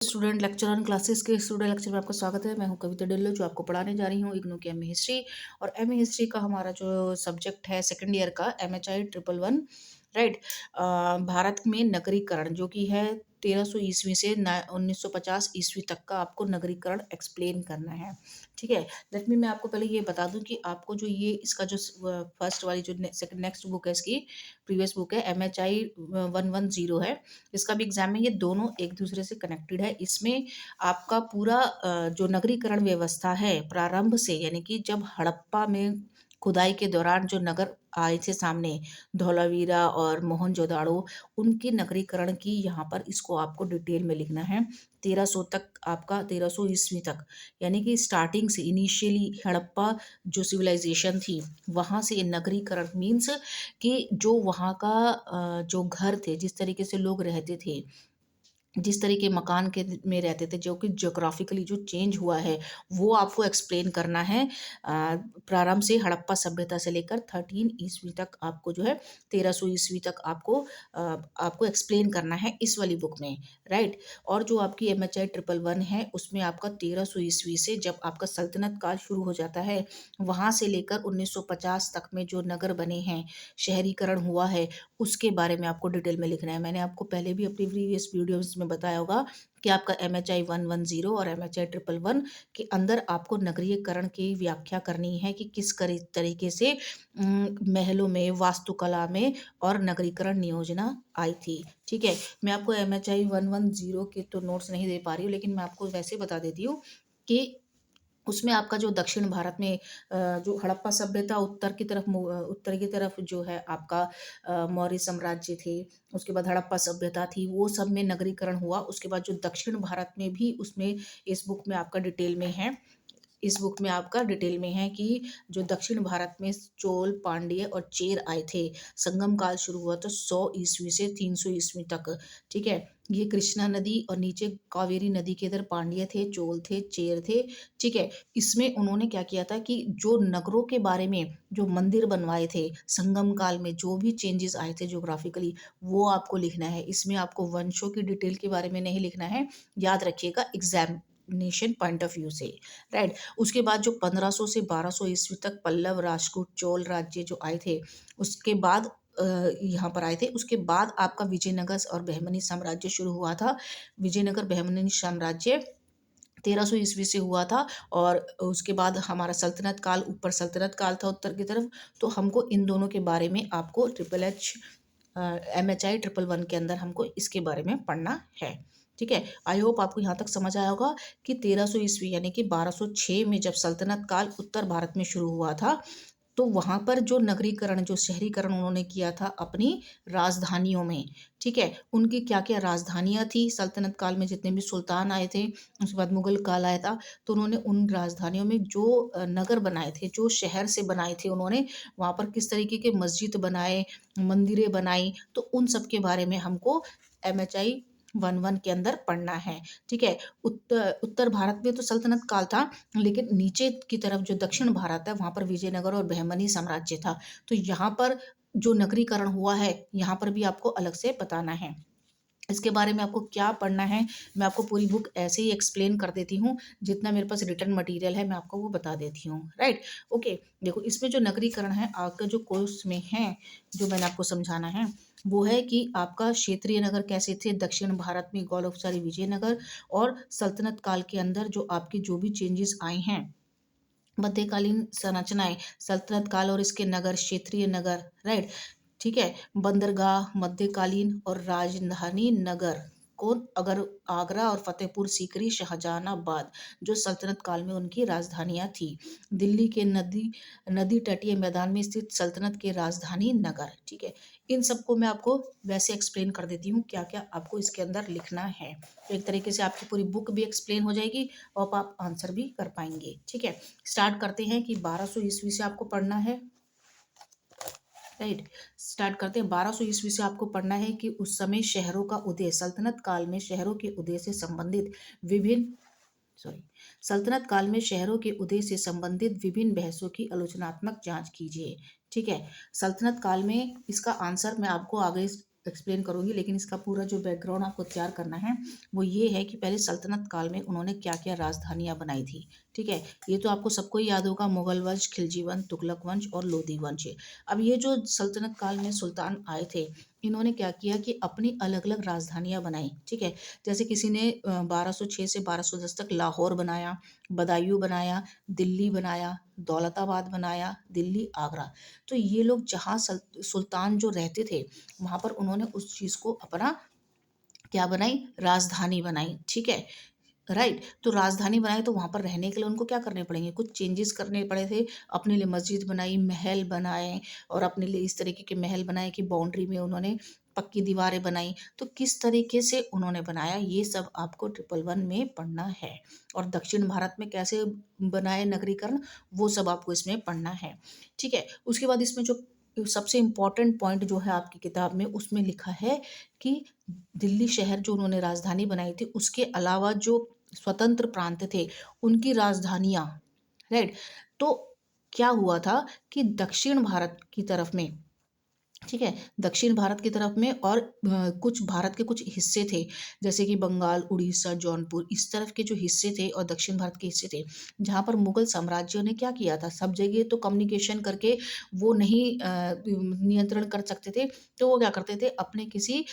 Student lecture on classes के student lecture में आपका स्वागत है। मैं हूं कविता डिल्लो जो आपको पढ़ाने जा रही हूं इग्नू की एमए हिस्ट्री। और एमए हिस्ट्री का हमारा जो सब्जेक्ट है सेकंड ईयर का MHI 111, राइट। भारत में नगरीकरण जो कि है 1300 ईस्वी से 1950 ईस्वी तक का आपको नगरीकरण एक्सप्लेन करना है। ठीक है, लेट मी मैं आपको पहले ये बता दूं कि आपको जो ये इसका जो फर्स्ट वाली जो नेक्स्ट बुक है, इसकी प्रीवियस बुक है MHI 110 है। इसका भी एग्जाम है। ये दोनों एक दूसरे से कनेक्टेड है। इसमें आपका पूरा जो नगरीकरण व्यवस्था है प्रारंभ से, यानी कि जब हड़प्पा में खुदाई के दौरान जो नगर आए थे सामने, धौलावीरा और मोहनजोदाड़ो, उनके नगरीकरण की यहाँ पर इसको आपको डिटेल में लिखना है। 1300 तक आपका 1300 ईस्वी तक, यानी कि स्टार्टिंग से इनिशियली हड़प्पा जो सिविलाइजेशन थी वहाँ से नगरीकरण मीन्स कि जो वहाँ का जो घर थे, जिस तरीके से लोग रहते थे, जिस तरीके मकान के में रहते थे, जो कि ज्योग्राफिकली जो चेंज हुआ है वो आपको एक्सप्लेन करना है। प्रारंभ से हड़प्पा सभ्यता से लेकर 13 ईस्वी तक आपको जो है 1300 ईस्वी तक आपको एक्सप्लेन करना है इस वाली बुक में, राइट। और जो आपकी MHI 111 है उसमें आपका 1300 ईस्वी से जब आपका सल्तनत काल शुरू हो जाता है वहाँ से लेकर 1950 तक में जो नगर बने हैं, शहरीकरण हुआ है, उसके बारे में आपको डिटेल में लिखना है। मैंने आपको पहले भी अपनी प्रीवियस वीडियोस में बताया होगा कि आपका MHI 110 और MHI 111 के अंदर आपको नगरीकरण की व्याख्या करनी है कि किस तरीके से महलों में, वास्तुकला में और नगरीकरण नियोजना आई थी। ठीक है, मैं आपको MHI 110 के तो नोट्स नहीं दे पा रही हूँ, लेकिन मैं आपको वैसे बता देती हूँ कि उसमें आपका जो दक्षिण भारत में जो हड़प्पा सभ्यता उत्तर की तरफ जो है आपका मौर्य साम्राज्य थे, उसके बाद हड़प्पा सभ्यता थी, वो सब में नगरीकरण हुआ। उसके बाद जो दक्षिण भारत में भी उसमें इस बुक में आपका डिटेल में है। इस बुक में आपका डिटेल में है कि जो दक्षिण भारत में चोल, पांड्य और चेर आए थे, संगम काल शुरू हुआ था 100 ईस्वी से 300 ईस्वी तक। ठीक है, ये कृष्णा नदी और नीचे कावेरी नदी के इधर पांड्य थे, चोल थे, चेर थे। ठीक है, इसमें उन्होंने क्या किया था कि जो नगरों के बारे में जो मंदिर बनवाए थे संगम काल में, जो भी चेंजेस आए थे ज्योग्राफिकली, वो आपको लिखना है। इसमें आपको वंशों की डिटेल के बारे में नहीं लिखना है, याद रखिएगा एग्जामिनेशन पॉइंट ऑफ व्यू से, राइट। उसके बाद जो 1500 से 1200 ईस्वी तक पल्लव, राजपूत, चोल राज्य जो आए थे, उसके बाद यहाँ पर आए थे। उसके बाद आपका विजयनगर और बहमनी साम्राज्य शुरू हुआ था। विजयनगर बहमनी साम्राज्य 1300 ईस्वी से हुआ था। और उसके बाद हमारा सल्तनत काल, ऊपर सल्तनत काल था उत्तर की तरफ। तो हमको इन दोनों के बारे में आपको MHI 111 के अंदर हमको इसके बारे में पढ़ना है। ठीक है, आई होप आपको यहाँ तक समझ आया होगा कि 1300 ईस्वी यानी कि 1206 में जब सल्तनत काल उत्तर भारत में शुरू हुआ था, तो वहाँ पर जो नगरीकरण, जो शहरीकरण उन्होंने किया था अपनी राजधानियों में। ठीक है, उनकी क्या क्या राजधानियाँ थी सल्तनत काल में, जितने भी सुल्तान आए थे, उसके बाद मुगल काल आया था, तो उन्होंने उन राजधानियों में जो नगर बनाए थे, जो शहर से बनाए थे, उन्होंने वहाँ पर किस तरीके के मस्जिद बनाए, मंदिरें बनाई, तो उन सब के बारे में हमको MHI 111 के अंदर पढ़ना है। ठीक है, उत्तर भारत में तो सल्तनत काल था, लेकिन नीचे की तरफ जो दक्षिण भारत है वहाँ पर विजयनगर और बहमनी साम्राज्य था। तो यहाँ पर जो नगरीकरण हुआ है यहाँ पर भी आपको अलग से बताना है। इसके बारे में आपको क्या पढ़ना है, मैं आपको पूरी बुक ऐसे ही एक्सप्लेन कर देती हूँ। जितना मेरे पास रिटर्न मटेरियल है मैं आपको वो बता देती हूँ, राइट। ओके, देखो इसमें जो नगरीकरण है आपका जो कोर्स में है, जो मैंने आपको समझाना है वो है कि आपका क्षेत्रीय नगर कैसे थे दक्षिण भारत में, गौरवशाली विजयनगर, और सल्तनत काल के अंदर जो आपके जो भी चेंजेस आए हैं, मध्यकालीन संरचनाएं, सल्तनत काल और इसके नगर, क्षेत्रीय नगर, राइट। ठीक है, बंदरगाह, मध्यकालीन और राजधानी नगर कौन, अगर आगरा और फतेहपुर सीकरी, शाहजहानाबाद, जो सल्तनत काल में उनकी राजधानियां थी। दिल्ली के नदी नदी तटीय मैदान में स्थित सल्तनत के राजधानी नगर। ठीक है, इन सबको मैं आपको वैसे एक्सप्लेन कर देती हूँ क्या क्या आपको इसके अंदर लिखना है। तो एक तरीके से आपकी पूरी बुक भी एक्सप्लेन हो जाएगी और आप आंसर भी कर पाएंगे। ठीक है, स्टार्ट करते हैं कि 1200 ईस्वी से आपको पढ़ना है, राइट। स्टार्ट करते हैं। 1200 ईस्वी से आपको पढ़ना है कि उस समय शहरों का उदय, सल्तनत काल में शहरों के उदय से संबंधित विभिन्न सॉरी सल्तनत काल में शहरों के उदय से संबंधित विभिन्न बहसों की आलोचनात्मक जांच कीजिए। ठीक है, सल्तनत काल में इसका आंसर मैं आपको आगे एक्सप्लेन करूँगी, लेकिन इसका पूरा जो बैकग्राउंड आपको तैयार करना है वो ये है कि पहले सल्तनत काल में उन्होंने क्या-क्या राजधानियाँ बनाई थी, ठीक है? ये तो आपको सबको ही याद होगा, मुगल वंश, खिलजी वंश, तुगलक वंश और लोदी वंश। अब ये जो सल्तनत काल में सुल्तान आए थे, इन्होंने क्या किया कि अपनी अलग-अलग राजधानियाँ बनाई, ठीक है? जैसे किसी ने 1206 से 1210 तक लाहौर बनाया, बदायूं बनाया, दिल्ली बनाया, दौलताबाद बनाया, दिल्ली, आगरा। तो ये लोग जहाँ सुल्तान जो रहते थे, वहाँ पर उन्होंने उस चीज़ को अपना क्या बनाई, राजधानी बनाई, ठीक है? राइट। तो राजधानी बनाई तो वहाँ पर रहने के लिए उनको क्या करने पड़ेंगे, कुछ चेंजेस करने पड़े थे। अपने लिए मस्जिद बनाई, महल बनाए, और अपने लिए इस तरीके के महल बनाए कि बाउंड्री में उन्होंने पक्की दीवारें बनाई। तो किस तरीके से उन्होंने बनाया, ये सब आपको ट्रिपल वन में पढ़ना है। और दक्षिण भारत में कैसे बनाए नगरीकरण, वो सब आपको इसमें पढ़ना है, ठीक है? उसके बाद इसमें जो सबसे इम्पोर्टेंट पॉइंट जो है आपकी किताब में, उसमें लिखा है कि दिल्ली शहर जो उन्होंने राजधानी बनाई थी, उसके अलावा जो स्वतंत्र प्रांत थे, उनकी राजधानियाँ, राइट? तो क्या हुआ था कि दक्षिण भारत की तरफ में, ठीक है, दक्षिण भारत की तरफ में और कुछ भारत के कुछ हिस्से थे, जैसे कि बंगाल, उड़ीसा, जौनपुर, इस तरफ के जो हिस्से थे और दक्षिण भारत के हिस्से थे, जहाँ पर मुगल साम्राज्य ने क्या किया था, सब जगह तो कम्युनिकेशन करके वो नहीं नियंत्रण कर सकते थे। तो वो क्या करते थे, अपने किसी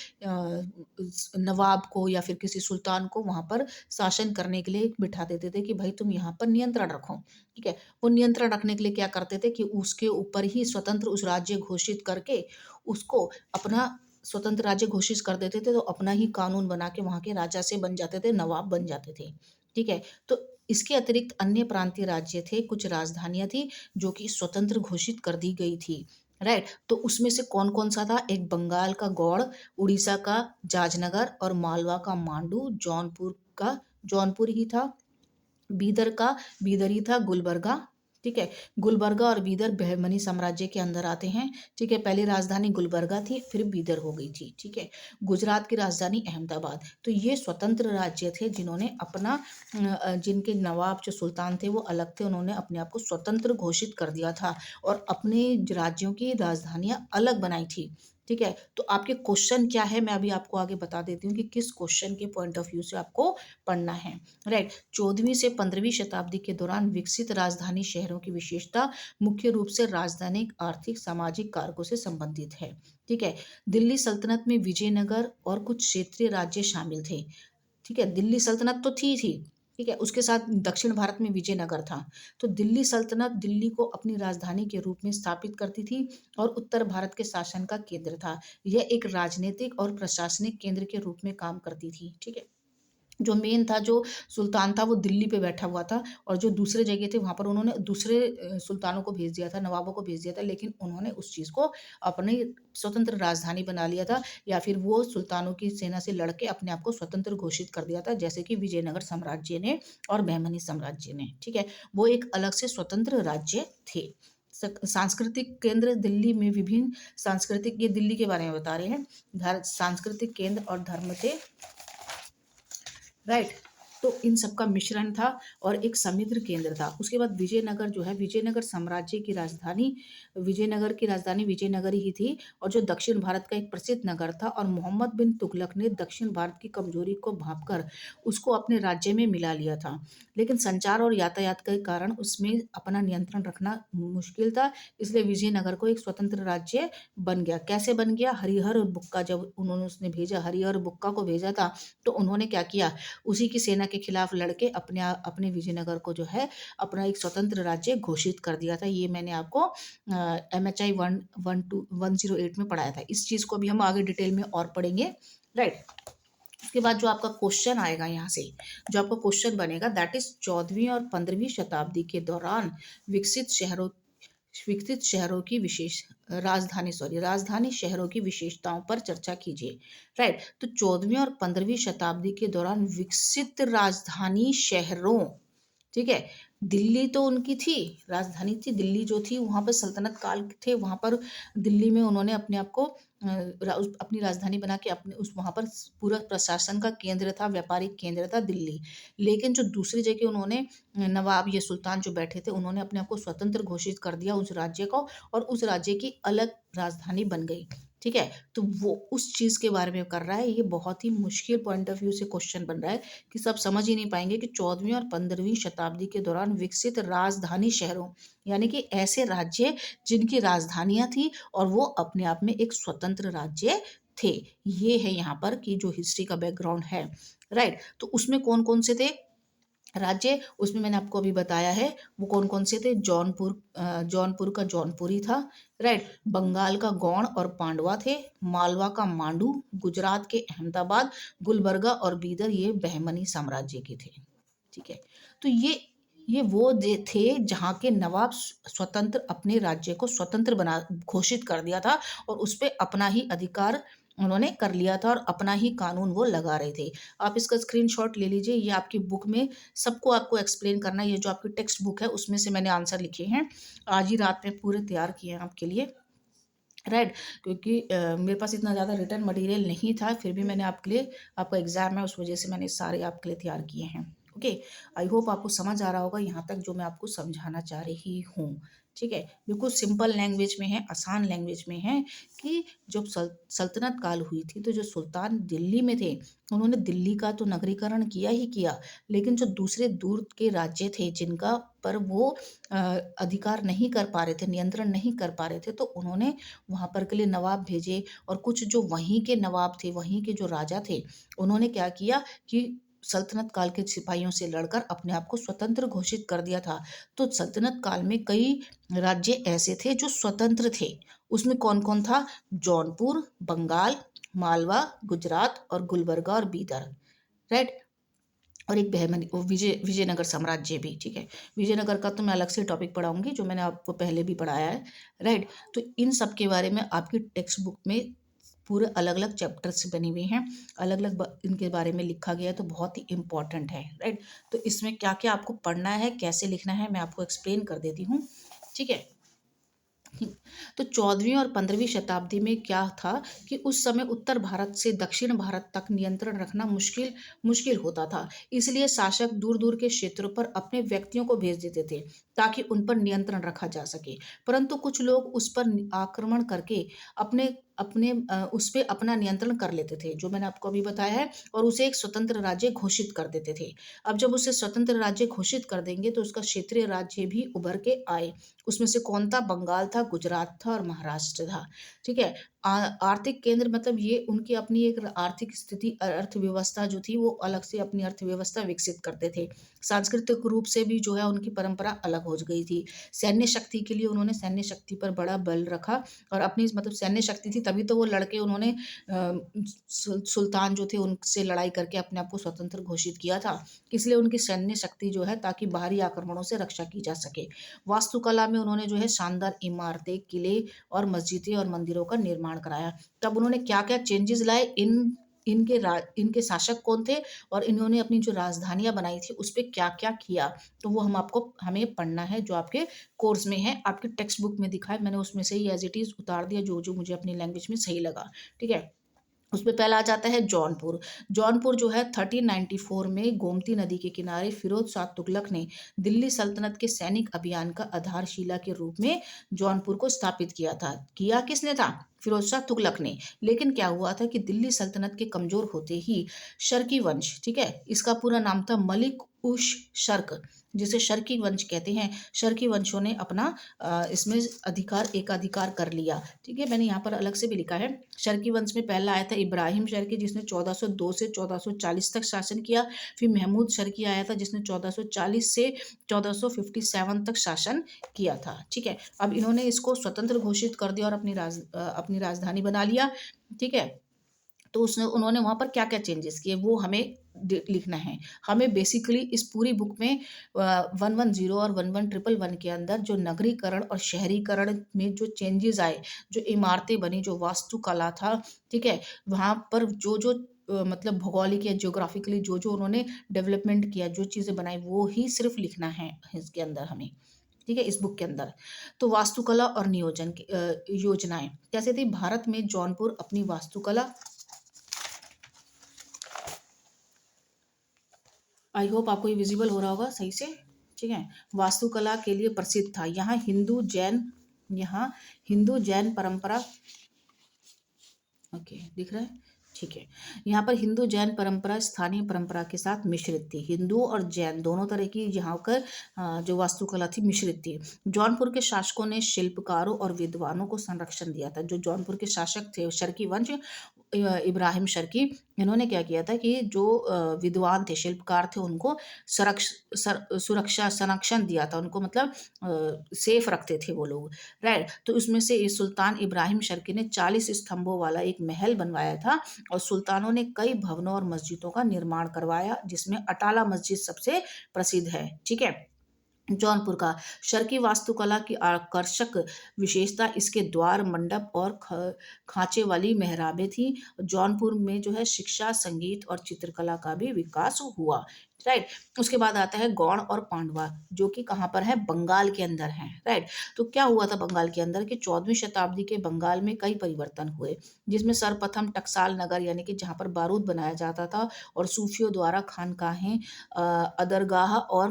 नवाब को या फिर किसी सुल्तान को वहाँ पर शासन करने के लिए बिठा देते थे कि भाई तुम यहाँ पर नियंत्रण रखो, ठीक है? वो नियंत्रण रखने के लिए क्या करते थे कि उसके ऊपर ही स्वतंत्र उस राज्य घोषित करके उसको अपना स्वतंत्र राज्य घोषित कर देते थे, तो अपना ही कानून बना के वहाँ के राजा से बन जाते थे, नवाब बन जाते थे, ठीक है? तो इसके अतिरिक्त अन्य प्रांतीय राज्य थे, कुछ राजधानियाँ थी जो कि स्वतंत्र घोषित कर दी गई थी, राइट? तो उसमें से कौन-कौन सा था, एक बंगाल का गौड़, उड़ीसा का जाजनगर और मालवा का मांडू, जौनपुर का जौनपुर ही था, बीदर का बीदर ही था, गुलबर्गा, ठीक है? गुलबर्गा और बीदर बहमनी साम्राज्य के अंदर आते हैं, ठीक है? पहले राजधानी गुलबर्गा थी, फिर बीदर हो गई थी, ठीक है? गुजरात की राजधानी अहमदाबाद। तो ये स्वतंत्र राज्य थे जिन्होंने अपना जिनके नवाब जो सुल्तान थे वो अलग थे, उन्होंने अपने आप को स्वतंत्र घोषित कर दिया था और अपने राज्यों की राजधानियाँ अलग बनाई थी, ठीक है? तो आपके क्वेश्चन क्या है, मैं अभी आपको आगे बता देती हूँ कि किस क्वेश्चन के पॉइंट ऑफ व्यू से आपको पढ़ना है, राइट? 14वीं से 15वीं शताब्दी के दौरान विकसित राजधानी शहरों की विशेषता मुख्य रूप से राजनीतिक, आर्थिक, सामाजिक कारकों से संबंधित है, ठीक है? दिल्ली सल्तनत में विजयनगर और कुछ क्षेत्रीय राज्य शामिल थे, ठीक है? दिल्ली सल्तनत तो थी, ठीक है? उसके साथ दक्षिण भारत में विजयनगर था। तो दिल्ली सल्तनत दिल्ली को अपनी राजधानी के रूप में स्थापित करती थी और उत्तर भारत के शासन का केंद्र था। यह एक राजनीतिक और प्रशासनिक केंद्र के रूप में काम करती थी, ठीक है? जो मेन था, जो सुल्तान था, वो दिल्ली पे बैठा हुआ था, और जो दूसरे जगह थे वहाँ पर उन्होंने दूसरे सुल्तानों को भेज दिया था, नवाबों को भेज दिया था, लेकिन उन्होंने उस चीज़ को अपनी स्वतंत्र राजधानी बना लिया था, या फिर वो सुल्तानों की सेना से लड़ के अपने आप को स्वतंत्र घोषित कर दिया था, जैसे कि विजयनगर साम्राज्य ने और बहमनी साम्राज्य ने, ठीक है? वो एक अलग से स्वतंत्र राज्य थे। सांस्कृतिक केंद्र दिल्ली में विभिन्न सांस्कृतिक, ये दिल्ली के बारे में बता रहे हैं, सांस्कृतिक केंद्र और धर्म थे, राइट? तो इन सब का मिश्रण था और एक समृद्ध केंद्र था। उसके बाद विजयनगर जो है, विजयनगर साम्राज्य की राजधानी, विजयनगर की राजधानी विजयनगर ही थी, और जो दक्षिण भारत का एक प्रसिद्ध नगर था, और मोहम्मद बिन तुगलक ने दक्षिण भारत की कमजोरी को भांपकर उसको अपने राज्य में मिला लिया था, लेकिन संचार और यातायात के कारण उसमें अपना नियंत्रण रखना मुश्किल था, इसलिए विजयनगर को एक स्वतंत्र राज्य बन गया। कैसे बन गया? हरिहर और बुक्का, जब उन्होंने उसने भेजा, हरिहर बुक्का को भेजा था, तो उन्होंने क्या किया, उसी की सेना के खिलाफ लड़के अपने विजयनगर को जो है अपना एक स्वतंत्र राज्य घोषित कर दिया था। ये मैंने आपको MHI 108 में पढ़ाया था। इस चीज़ को भी हम आगे डिटेल में और पढ़ेंगे, राइट? उसके बाद जो आपका क्वेश्चन आएगा यहाँ से, जो आपका क्वेश्चन बनेगा, दैट इज 14वीं और 15वीं शताब्दी के दौरान विकसित शहरों विकसित शहरों की विशेष राजधानी शहरों की विशेषताओं पर चर्चा कीजिए, राइट? तो 14वीं और 15वीं शताब्दी के दौरान विकसित राजधानी शहरों, ठीक है? दिल्ली तो उनकी थी, राजधानी थी दिल्ली जो थी, वहाँ पर सल्तनत काल थे, वहाँ पर दिल्ली में उन्होंने अपने आप को अपनी राजधानी बना के अपने उस वहाँ पर पूरा प्रशासन का केंद्र था, व्यापारिक केंद्र था दिल्ली। लेकिन जो दूसरी जगह उन्होंने नवाब ये सुल्तान जो बैठे थे, उन्होंने अपने आप को स्वतंत्र घोषित कर दिया उस राज्य को, और उस राज्य की अलग राजधानी बन गई। ठीक है, तो वो उस चीज़ के बारे में कर रहा है। ये बहुत ही मुश्किल पॉइंट ऑफ व्यू से क्वेश्चन बन रहा है कि सब समझ ही नहीं पाएंगे कि 14वीं और 15वीं शताब्दी के दौरान विकसित राजधानी शहरों, यानी कि ऐसे राज्य जिनकी राजधानियां थी और वो अपने आप में एक स्वतंत्र राज्य थे। ये है यहाँ पर कि जो हिस्ट्री का बैकग्राउंड है, राइट। तो उसमें कौन कौन से थे राज्य, उसमें मैंने आपको अभी बताया है वो कौन कौन से थे। जौनपुर का जौनपुरी था, राइट। बंगाल का गौड़ और पांडवा थे। मालवा का मांडू, गुजरात के अहमदाबाद, गुलबर्गा और बीदर ये बहमनी साम्राज्य के थे। ठीक है, तो ये वो थे जहाँ के नवाब स्वतंत्र अपने राज्य को स्वतंत्र बना घोषित कर दिया था और उस पे अपना ही अधिकार उन्होंने कर लिया था और अपना ही कानून वो लगा रहे थे। आप इसका स्क्रीनशॉट ले लीजिए, ये आपकी बुक में सबको आपको एक्सप्लेन करना है। ये जो आपकी टेक्स्ट बुक है उसमें से मैंने आंसर लिखे हैं, आज ही रात में पूरे तैयार किए हैं आपके लिए, राइट। क्योंकि मेरे पास इतना ज़्यादा रिटर्न मटेरियल नहीं था, फिर भी मैंने आपके लिए, आपका एग्जाम है उस वजह से मैंने सारे आपके लिए तैयार किए हैं। ओके, आई होप आपको समझ आ रहा होगा यहाँ तक जो मैं आपको समझाना चाह रही हूँ। ठीक है, बिल्कुल सिंपल लैंग्वेज में है, आसान लैंग्वेज में है कि जब सल्तनत काल हुई थी तो जो सुल्तान दिल्ली में थे उन्होंने दिल्ली का तो नगरीकरण किया ही किया, लेकिन जो दूसरे दूर के राज्य थे जिनका पर वो अ, अधिकार नहीं कर पा रहे थे, नियंत्रण नहीं कर पा रहे थे, तो उन्होंने वहाँ पर के लिए नवाब भेजे। और कुछ जो वहीं के नवाब थे, वहीं के जो राजा थे, उन्होंने क्या किया कि सल्तनत काल के सिपाहियों से लड़कर अपने आप को स्वतंत्र घोषित कर दिया था। तो सल्तनत काल में कई राज्य ऐसे थे जो स्वतंत्र थे। उसमें कौन कौन था? जौनपुर, बंगाल, मालवा, गुजरात और गुलबर्गा और बीदर, राइट। और एक बहमनी वो विजयनगर साम्राज्य भी। ठीक है, विजयनगर का तो मैं अलग से टॉपिक पढ़ाऊंगी जो मैंने आपको पहले भी पढ़ाया है, राइट। तो इन सब के बारे में आपकी टेक्स्ट बुक में पूरे अलग अलग चैप्टर्स बने हुए हैं, अलग अलग इनके बारे में लिखा गया है, तो बहुत ही इंपॉर्टेंट है, राइट। तो इसमें क्या क्या आपको पढ़ना है, कैसे लिखना है, मैं आपको एक्सप्लेन कर देती हूँ। ठीक है, तो 14वीं और 15वीं शताब्दी में क्या था कि उस समय उत्तर भारत से दक्षिण भारत तक नियंत्रण रखना मुश्किल मुश्किल होता था। इसलिए शासक दूर दूर के क्षेत्रों पर अपने व्यक्तियों को भेज देते थे ताकि उन पर नियंत्रण रखा जा सके। परंतु कुछ लोग उस पर आक्रमण करके अपने अपने उस पर अपना नियंत्रण कर लेते थे, जो मैंने आपको अभी बताया है, और उसे एक स्वतंत्र राज्य घोषित कर देते थे। अब जब उसे स्वतंत्र राज्य घोषित कर देंगे तो उसका क्षेत्रीय राज्य भी उभर के आए। उसमें से कौन था? बंगाल था, गुजरात था और महाराष्ट्र था। ठीक है, आर्थिक केंद्र मतलब ये उनकी अपनी एक आर्थिक स्थिति, अर्थव्यवस्था जो थी वो अलग से अपनी अर्थव्यवस्था विकसित करते थे। सांस्कृतिक रूप से भी जो है उनकी परंपरा अलग हो गई थी। सैन्य शक्ति के लिए उन्होंने सैन्य शक्ति पर बड़ा बल रखा और अपनी मतलब सैन्य शक्ति थी तभी तो वो लड़के उन्होंने सुल्तान जो थे उनसे लड़ाई करके अपने आप को स्वतंत्र घोषित किया था। इसलिए उनकी सैन्य शक्ति जो है ताकि बाहरी आक्रमणों से रक्षा की जा सके। वास्तुकला में उन्होंने जो है शानदार इमारतें, किले और मस्जिदें और मंदिरों का निर्माण कराया। तब उन्होंने क्या क्या चेंजेस लाए, इनके शासक कौन थे और इन्होंने अपनी जो राजधानियां बनाई थी उस पर क्या क्या किया, तो वो हमें पढ़ना है, जो आपके कोर्स में है, आपकी टेक्स्ट बुक में दिखा है, मैंने उसमें से ही एज इट इज उतार दिया जो जो मुझे अपनी लैंग्वेज में सही लगा। ठीक है, उसमें पहला आ जाता है जौनपुर। जौनपुर जो है 1394 में गोमती नदी के किनारे फिरोज शाह तुगलक ने दिल्ली सल्तनत के सैनिक अभियान का आधारशिला के रूप में जौनपुर को स्थापित किया था। किया किसने था? फिरोज शाह तुगलक ने। लेकिन क्या हुआ था कि दिल्ली सल्तनत के कमजोर होते ही शर्की वंश, ठीक है, इसका पूरा नाम था मलिक उश शर्क, जिसे शर्की वंश कहते हैं, शर्की वंशों ने अपना इसमें एकाधिकार कर लिया। ठीक है, मैंने यहाँ पर अलग से भी लिखा है। शर्की वंश में पहला आया था इब्राहिम शर्की जिसने 1402 से 1440 तक शासन किया। फिर महमूद शर्की आया था जिसने 1440 से 1457 तक शासन किया था। ठीक है, अब इन्होंने इसको स्वतंत्र घोषित कर दिया और अपनी राजधानी बना लिया। ठीक है, तो उसने उन्होंने वहाँ पर क्या क्या चेंजेस किए वो हमें लिखना है। हमें बेसिकली इस पूरी बुक में 110 और 1111 के अंदर जो नगरीकरण और शहरीकरण में जो चेंजेस आए, जो इमारतें बनी, जो वास्तुकला था, ठीक है, वहाँ पर जो जो मतलब भौगोलिक या जियोग्राफिकली जो जो उन्होंने डेवलपमेंट किया, जो चीज़ें बनाई, वो ही सिर्फ लिखना है इसके अंदर हमें। ठीक है, इस बुक के अंदर। तो वास्तुकला और नियोजन की योजनाएं कैसे थी? भारत में जौनपुर अपनी वास्तुकला, आई होप आपको ये विजिबल हो रहा होगा सही से। ठीक है, वास्तुकला के लिए प्रसिद्ध था। यहाँ हिंदू जैन परंपरा ओके, दिख रहा है? ठीक है। यहाँ पर हिंदू जैन परंपरा स्थानीय परंपरा के साथ मिश्रित थी। हिंदू और जैन दोनों तरह की यहाँ कर जो वास्तुकला थी मिश्रित थी। जौनपुर के शासकों ने शिल्पकारों और विद्वानों को संरक्षण दिया था। जो जौनपुर के शासक थे शर्की वंश, इब्राहिम शर्की, इन्होंने क्या किया था कि जो विद्वान थे, शिल्पकार थे, उनको सुरक्षा संरक्षण दिया था। उनको मतलब सेफ रखते थे वो लोग, राइट। तो उसमें से इस सुल्तान इब्राहिम शर्की ने 40 स्तंभों वाला एक महल बनवाया था और सुल्तानों ने कई भवनों और मस्जिदों का निर्माण करवाया, जिसमें अटाला मस्जिद सबसे प्रसिद्ध है। ठीक है। जौनपुर का शर्की वास्तुकला की आकर्षक विशेषता इसके द्वार मंडप और खांचे वाली मेहराबें थी। जौनपुर में जो है शिक्षा, संगीत और चित्रकला का भी विकास हुआ, राइट। उसके बाद आता है गौड़ और पांडवा, जो कि कहाँ पर है, बंगाल के अंदर है, राइट। तो क्या हुआ था बंगाल के अंदर कि 14वीं शताब्दी के बंगाल में कई परिवर्तन हुए, जिसमें सर्वप्रथम टकसाल नगर यानी कि जहाँ पर बारूद बनाया जाता था और सूफियों द्वारा खानकाहें, अदरगाह और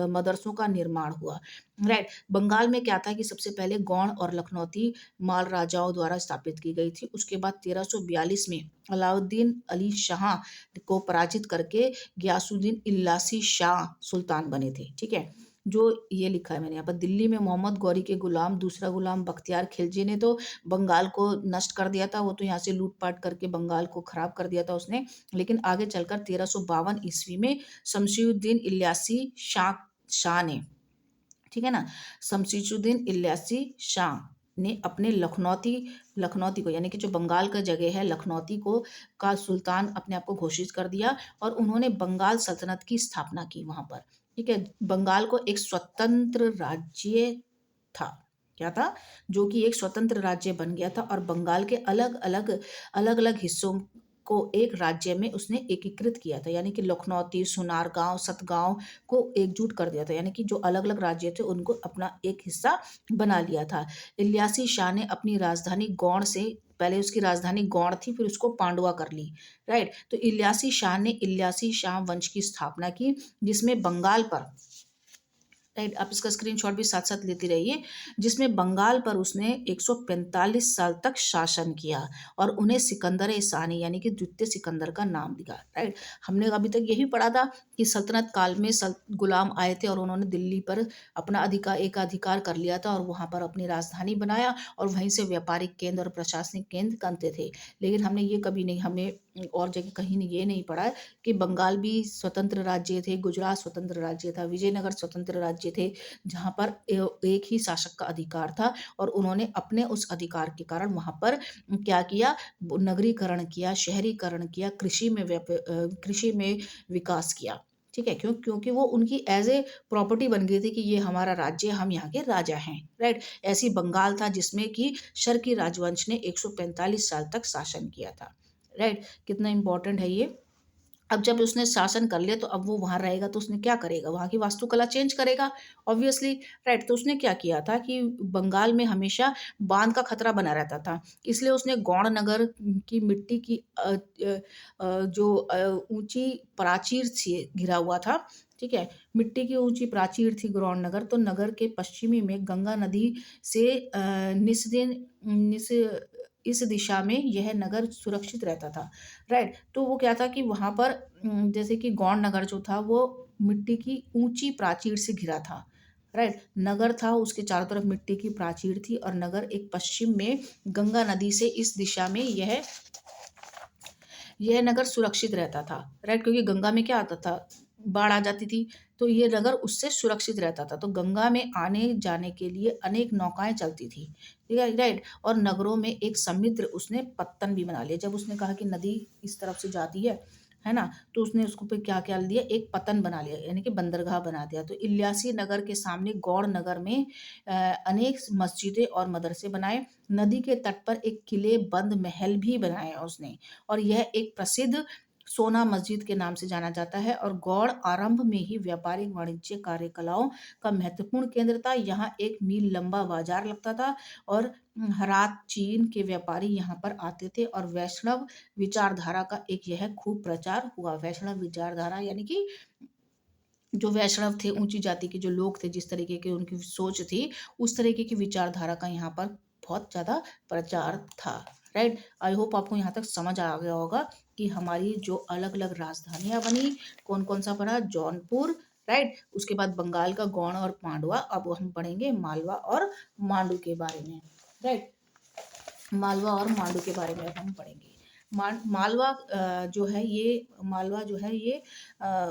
मदरसों का निर्माण हुआ, राइट। बंगाल में क्या था कि सबसे पहले गौड़ और लखनौती माल राजाओं द्वारा स्थापित की गई थी। उसके बाद 1342 में अलाउद्दीन अली शाह को पराजित करके गयासुद्दीन इल्लासी शाह सुल्तान बने थे। ठीक है। जो ये लिखा है मैंने यहाँ पर, दिल्ली में मोहम्मद गौरी के गुलाम दूसरा गुलाम बख्तियार खिलजी ने तो बंगाल को नष्ट कर दिया था। वो तो यहाँ से लूटपाट करके बंगाल को खराब कर दिया था उसने। लेकिन आगे चलकर 1352 ईस्वी में शमशीउद्दीन इल्यासी शाह ने, ठीक है ना, शमशीउद्दीन इल्यासी शाह ने अपने लखनौती को यानी कि जो बंगाल का जगह है लखनौती को का सुल्तान अपने आप को घोषित कर दिया और उन्होंने बंगाल सल्तनत की स्थापना की वहां पर। ठीक है। बंगाल को एक स्वतंत्र राज्य था, क्या था, जो कि एक स्वतंत्र राज्य बन गया था और बंगाल के अलग अलग हिस्सों को एक राज्य में उसने एकीकृत किया था, यानी कि लखनौती, सुनारगांव, सतगांव को एकजुट कर दिया था, यानी कि जो अलग अलग राज्य थे उनको अपना एक हिस्सा बना लिया था। इल्यासी शाह ने अपनी राजधानी गौड़ से, पहले उसकी राजधानी गौड़ थी, फिर उसको पांडुआ कर ली, राइट। तो इल्यासी शाह ने इल्यासी शाह वंश की स्थापना की, जिसमें बंगाल पर, राइट, आप इसका स्क्रीनशॉट भी साथ साथ लेती रहिए, जिसमें बंगाल पर उसने 145 साल तक शासन किया और उन्हें सिकंदर सानी यानी कि द्वितीय सिकंदर का नाम दिया, राइट। हमने अभी तक यही पढ़ा था कि सल्तनत काल में गुलाम आए थे और उन्होंने दिल्ली पर अपना एकाधिकार कर लिया था और वहां पर अपनी राजधानी बनाया और वहीं से व्यापारिक केंद्र और प्रशासनिक केंद्र बनते थे। लेकिन हमने ये कभी नहीं, हमने और जगह कहीं नहीं ये नहीं पढ़ा है कि बंगाल भी स्वतंत्र राज्य थे, गुजरात स्वतंत्र राज्य था, विजयनगर स्वतंत्र राज्य थे, जहाँ पर एक ही शासक का अधिकार था और उन्होंने अपने उस अधिकार के कारण वहाँ पर क्या किया, नगरीकरण किया, शहरीकरण किया, कृषि में विकास किया। ठीक है। क्योंकि वो उनकी एज ए प्रॉपर्टी बन गई थी कि ये हमारा राज्य, हम यहाँ के राजा हैं, राइट। ऐसी बंगाल था जिसमें कि शर्की राजवंश ने 145 साल तक शासन किया था, राइट। कितना इंपॉर्टेंट है ये। अब जब उसने शासन कर लिया तो अब वो वहां रहेगा तो उसने क्या करेगा, वहां की वास्तुकला चेंज करेगा, ऑब्वियसली, राइट। तो उसने क्या किया था कि बंगाल में हमेशा बांध का खतरा बना रहता था, इसलिए उसने गौड़ नगर की मिट्टी की जो ऊंची प्राचीर थी घिरा हुआ था, ठीक है, मिट्टी की ऊंची प्राचीर थी गौड़ नगर। तो नगर के पश्चिमी में गंगा नदी से निस इस दिशा में यह नगर सुरक्षित रहता था, राइट। तो वो क्या था कि वहां पर जैसे कि गौड़ नगर जो था वो मिट्टी की ऊंची प्राचीर से घिरा था, राइट। नगर था, उसके चारों तरफ मिट्टी की प्राचीर थी और नगर एक पश्चिम में गंगा नदी से इस दिशा में यह नगर सुरक्षित रहता था, राइट। क्योंकि गंगा में क्या आता था, बाढ़ आ जाती थी, तो ये नगर उससे सुरक्षित रहता था। तो गंगा में आने जाने के लिए अनेक नौकाएं चलती थी, ठीक है, राइट। और नगरों में एक समुद्र उसने पत्तन भी बना लिया, जब उसने कहा कि नदी इस तरफ से जाती है ना, तो उसने उसको पे क्या क्या दिया, एक पतन बना लिया, यानी कि बंदरगाह बना दिया। तो इल्यासी नगर के सामने गौड़ नगर में अनेक मस्जिदें और मदरसे बनाए। नदी के तट पर एक किले बंद महल भी बनाया उसने और यह एक प्रसिद्ध सोना मस्जिद के नाम से जाना जाता है। और गौड़ आरंभ में ही व्यापारिक वाणिज्य कार्यकलाओं का महत्वपूर्ण केंद्र था। यहाँ एक मील लंबा बाजार लगता था और हरात चीन के व्यापारी यहाँ पर आते थे और वैष्णव विचारधारा का एक यह खूब प्रचार हुआ। वैष्णव विचारधारा यानी कि जो वैष्णव थे, ऊंची जाति के जो लोग थे, जिस तरीके की उनकी सोच थी, उस तरीके की विचारधारा का यहाँ पर बहुत ज्यादा प्रचार था, राइट। आई होप आपको यहाँ तक समझ आ गया होगा कि हमारी जो अलग अलग राजधानियां बनी, कौन कौन सा बना, जौनपुर, राइट। उसके बाद बंगाल का गौड़ और पांडवा। अब हम पढ़ेंगे मालवा और मांडू के बारे में, राइट। मालवा और मांडू के बारे में अब हम पढ़ेंगे। मालवा जो है ये, मालवा जो है ये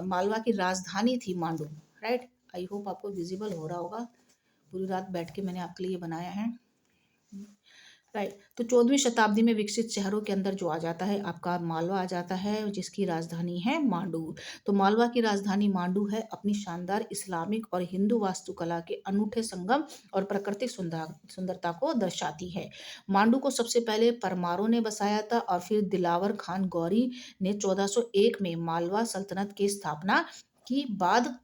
मालवा की राजधानी थी मांडू, राइट। आई होप आपको विजिबल हो रहा होगा, पूरी रात बैठ के मैंने आपके लिए बनाया है, राइट। तो 14वीं शताब्दी में विकसित शहरों के अंदर जो आ जाता है आपका मालवा आ जाता है, जिसकी राजधानी है मांडू। तो मालवा की राजधानी मांडू है, अपनी शानदार इस्लामिक और हिंदू वास्तुकला के अनूठे संगम और प्राकृतिक सुंदरता को दर्शाती है। मांडू को सबसे पहले परमारों ने बसाया था और फिर दिलावर खान गौरी ने 1401 में मालवा सल्तनत की स्थापना की बाद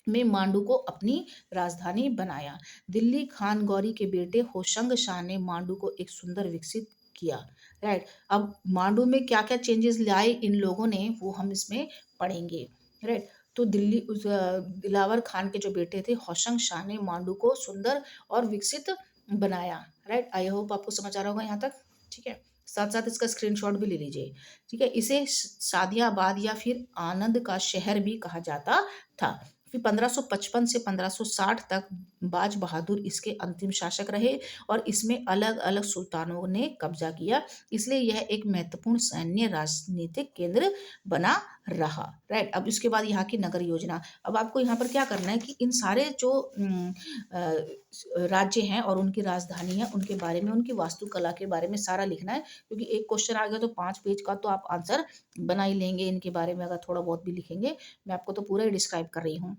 में मांडू को अपनी राजधानी बनाया। दिल्ली खान गौरी के बेटे होशंग शाह ने मांडू को एक सुंदर विकसित किया, राइट। अब मांडू में क्या क्या चेंजेस लाए इन लोगों ने वो हम इसमें पढ़ेंगे, राइट। तो दिलावर खान के जो बेटे थे होशंग शाह ने मांडू को सुंदर और विकसित बनाया, राइट। आई होप आपको समझ आ रहा होगा यहाँ तक, ठीक है। साथ साथ इसका स्क्रीनशॉट भी ले लीजिए, ठीक है। इसे सादियाबाद या फिर आनंद का शहर भी कहा जाता था। फिर 1555 से 1560 तक बाज बहादुर इसके अंतिम शासक रहे और इसमें अलग अलग सुल्तानों ने कब्जा किया, इसलिए यह एक महत्वपूर्ण सैन्य राजनीतिक केंद्र बना रहा, राइट। अब इसके बाद यहाँ की नगर योजना। अब आपको यहाँ पर क्या करना है कि इन सारे जो राज्य हैं और उनकी राजधानी है उनके बारे में, उनकी वास्तुकला के बारे में सारा लिखना है, क्योंकि एक क्वेश्चन आ गया तो 5 पेज का तो आप आंसर बना ही लेंगे। इनके बारे में अगर थोड़ा बहुत भी लिखेंगे, मैं आपको तो पूरा ही डिस्क्राइब कर रही हूँ।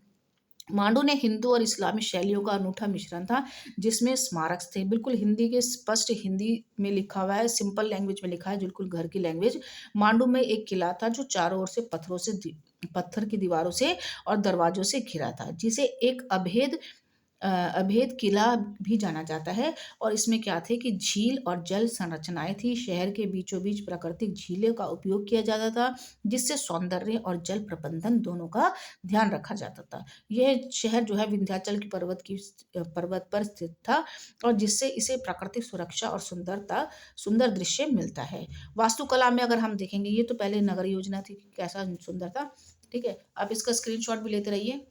मांडू ने हिंदू और इस्लामी शैलियों का अनूठा मिश्रण था, जिसमें स्मारक थे, बिल्कुल हिंदी के स्पष्ट हिंदी में लिखा हुआ है, सिंपल लैंग्वेज में लिखा है, बिल्कुल घर की लैंग्वेज। मांडू में एक किला था जो चारों ओर से पत्थर की दीवारों से और दरवाजों से घिरा था, जिसे एक अभेद किला भी जाना जाता है। और इसमें क्या थे कि झील और जल संरचनाएं थी। शहर के बीचों बीच प्राकृतिक झीलों का उपयोग किया जाता था, जिससे सौंदर्य और जल प्रबंधन दोनों का ध्यान रखा जाता था। यह शहर जो है विंध्याचल की पर्वत पर स्थित था, और जिससे इसे प्राकृतिक सुरक्षा और सुंदर दृश्य मिलता है। वास्तुकला में अगर हम देखेंगे, ये तो पहले नगर योजना थी, कैसा सुंदर था, ठीक है। आप इसका स्क्रीनशॉट भी लेते रहिए,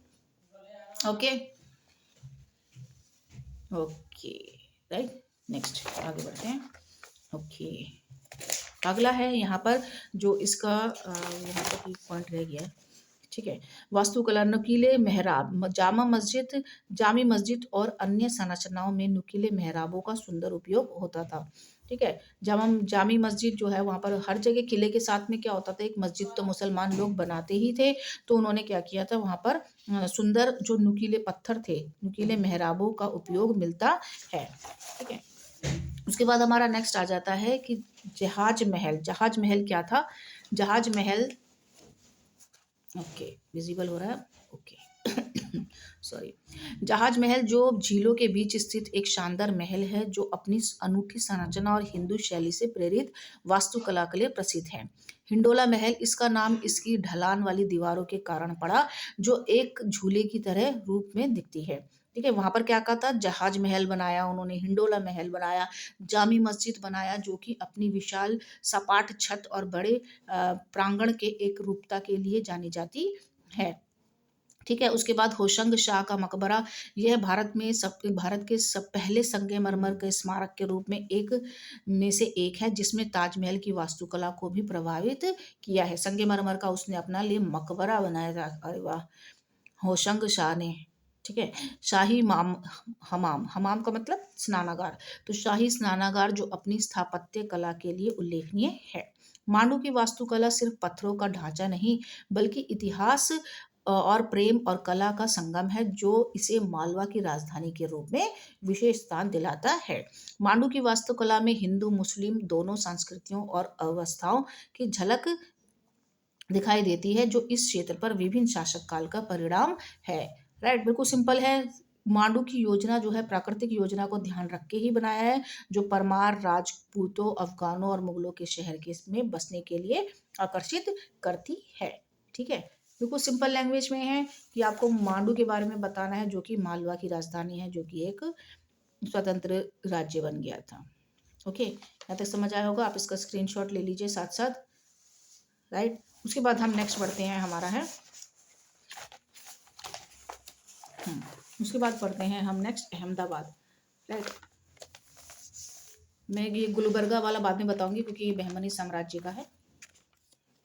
ओके ओके, राइट। नेक्स्ट आगे बढ़ते हैं, ओके। अगला है यहाँ पर जो इसका यहाँ पर पॉइंट रह गया है, ठीक है। वास्तुकला, नुकीले मेहराब, जामी मस्जिद और अन्य संरचनाओं में नुकीले मेहराबों का सुंदर उपयोग होता था, ठीक है। जामी मस्जिद जो है वहाँ पर हर जगह किले के साथ में क्या होता था, एक मस्जिद तो मुसलमान लोग बनाते ही थे, तो उन्होंने क्या किया था वहाँ पर सुंदर जो नुकीले पत्थर थे, नुकीले मेहराबों का उपयोग मिलता है, ठीक है। उसके बाद हमारा नेक्स्ट आ जाता है कि जहाज महल क्या था। जहाज महल, ओके, विजिबल हो रहा है, ओके सॉरी। जहाज महल जो झीलों के बीच स्थित एक शानदार महल है, जो अपनी अनूठी संरचना और हिंदू शैली से प्रेरित वास्तुकला के लिए प्रसिद्ध है। हिंडोला महल, इसका नाम इसकी ढलान वाली दीवारों के कारण पड़ा, जो एक झूले की तरह रूप में दिखती है, ठीक है। वहां पर क्या कहा था, जहाज महल बनाया उन्होंने, हिंडोला महल बनाया, जामी मस्जिद बनाया जो कि अपनी विशाल सपाट छत और बड़े प्रांगण के एक रूपता के लिए जानी जाती है, ठीक है। उसके बाद होशंग शाह का मकबरा, यह भारत के सब पहले संगमरमर के स्मारक के रूप में से एक है, जिसमें ताजमहल की वास्तुकला को भी प्रभावित किया है। संगमरमर का उसने अपना लिए मकबरा बनाया था, अरे वाह, होशंग शाह ने, ठीक है। शाही हमाम का मतलब स्नानागार, तो शाही स्नानागार जो अपनी स्थापत्य कला के लिए उल्लेखनीय है। मांडू की वास्तुकला सिर्फ पत्थरों का ढांचा नहीं, बल्कि इतिहास और प्रेम और कला का संगम है, जो इसे मालवा की राजधानी के रूप में विशेष स्थान दिलाता है। मांडू की वास्तुकला में हिंदू मुस्लिम दोनों संस्कृतियों और अवस्थाओं की झलक दिखाई देती है, जो इस क्षेत्र पर विभिन्न शासक काल का परिणाम है, राइट। बिल्कुल सिंपल है। मांडू की योजना जो है प्राकृतिक योजना को ध्यान रख के ही बनाया है, जो परमार, राजपूतों, अफगानों और मुगलों के शहर के में बसने के लिए आकर्षित करती है, ठीक है। बिल्कुल सिंपल लैंग्वेज में है कि आपको मांडू के बारे में बताना है, जो कि मालवा की राजधानी है, जो कि एक स्वतंत्र राज्य बन गया था। ओके, यहाँ तक समझ आया होगा, आप इसका स्क्रीनशॉट ले लीजिए साथ साथ। राइट, उसके बाद हम नेक्स्ट बढ़ते हैं, हमारा है उसके बाद पढ़ते हैं हम नेक्स्ट अहमदाबाद। राइट, मैं ये गुलबर्गा वाला बाद में बताऊंगी क्योंकि ये बहमनी साम्राज्य का है।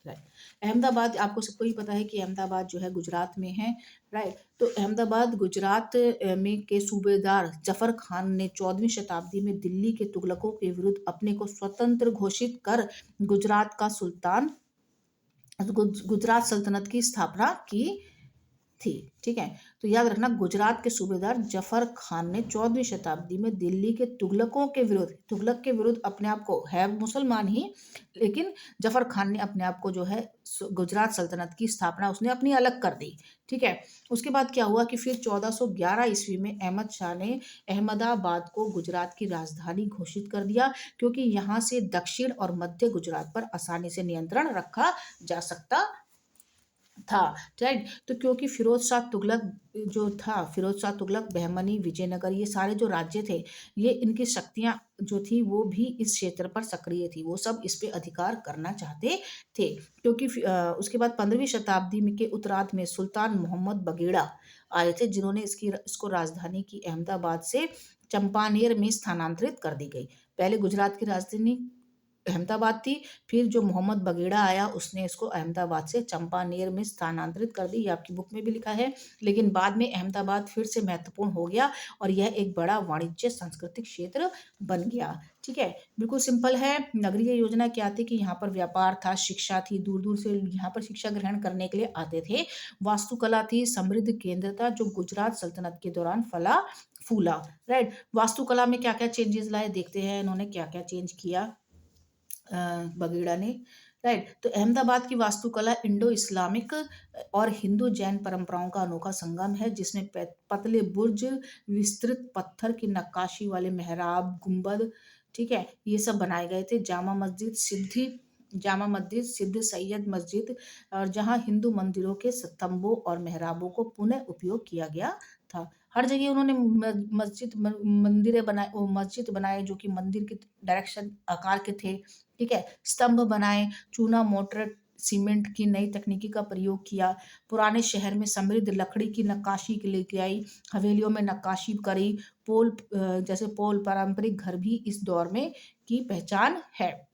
राइट, अहमदाबाद आपको सबको ही पता है कि अहमदाबाद जो है गुजरात में है। राइट, तो अहमदाबाद गुजरात में के सूबेदार जफर खान ने 14वीं शताब्दी में दिल्ली के तुगलकों के विरुद्ध अपने को स्वतंत्र घोषित कर गुजरात का सुल्तान गुजरात सल्तनत की स्थापना की थी। ठीक है, तो याद रखना, गुजरात के सूबेदार जफर खान ने 14वीं शताब्दी में दिल्ली के तुगलक के विरुद्ध अपने आप को, है मुसलमान ही, लेकिन जफर खान ने अपने आप को जो है गुजरात सल्तनत की स्थापना उसने अपनी अलग कर दी। ठीक है, उसके बाद क्या हुआ कि फिर 1411 ईस्वी में अहमद शाह ने अहमदाबाद को गुजरात की राजधानी घोषित कर दिया, क्योंकि यहाँ से दक्षिण और मध्य गुजरात पर आसानी से नियंत्रण रखा जा सकता था। राइट, तो क्योंकि फिरोज शाह तुगलक, बहमनी, विजयनगर, ये सारे जो राज्य थे, ये इनकी शक्तियां जो थी वो भी इस क्षेत्र पर सक्रिय थी, वो सब इस पे अधिकार करना चाहते थे। क्योंकि उसके बाद 15वीं शताब्दी में के उत्तरार्ध में सुल्तान मोहम्मद बगेड़ा आए थे, जिन्होंने इसको राजधानी की अहमदाबाद से चंपानेर में स्थानांतरित कर दी गई। पहले गुजरात की राजधानी अहमदाबाद थी, फिर जो मोहम्मद बगेड़ा आया उसने इसको अहमदाबाद से चंपानेर में स्थानांतरित कर दी, ये आपकी बुक में भी लिखा है। लेकिन बाद में अहमदाबाद फिर से महत्वपूर्ण हो गया और यह एक बड़ा वाणिज्य सांस्कृतिक क्षेत्र बन गया। ठीक है, बिल्कुल सिंपल है। नगरीय योजना क्या थी कि यहाँ पर व्यापार था, शिक्षा थी, दूर दूर से यहाँ पर शिक्षा ग्रहण करने के लिए आते थे। वास्तुकला थी, समृद्ध केंद्र था जो गुजरात सल्तनत के दौरान फला फूला। राइट, वास्तुकला में क्या क्या चेंजेस लाए, देखते हैं इन्होंने क्या क्या चेंज किया बगीड़ा ने। राइट, तो अहमदाबाद की वास्तुकला इंडो इस्लामिक और हिंदू जैन परंपराओं का अनोखा संगम है, जिसमें पतले बुर्ज, विस्तृत पत्थर की नक्काशी वाले मेहराब, गुंबद, ठीक है, ये सब बनाए गए थे। जामा मस्जिद, सिद्ध सैयद मस्जिद, और जहां हिंदू मंदिरों के स्तंभों और मेहराबों को पुनः उपयोग किया गया था। हर जगह उन्होंने मस्जिद बनाए जो कि मंदिर के डायरेक्शन आकार के थे। ठीक है, स्तंभ बनाए, चूना मोटर सीमेंट की नई तकनीकी का प्रयोग किया, पुराने शहर में समृद्ध लकड़ी की नक्काशी के लेके आई, हवेलियों में नक्काशी करी, जैसे पोल पारंपरिक घर भी इस दौर में की पहचान है।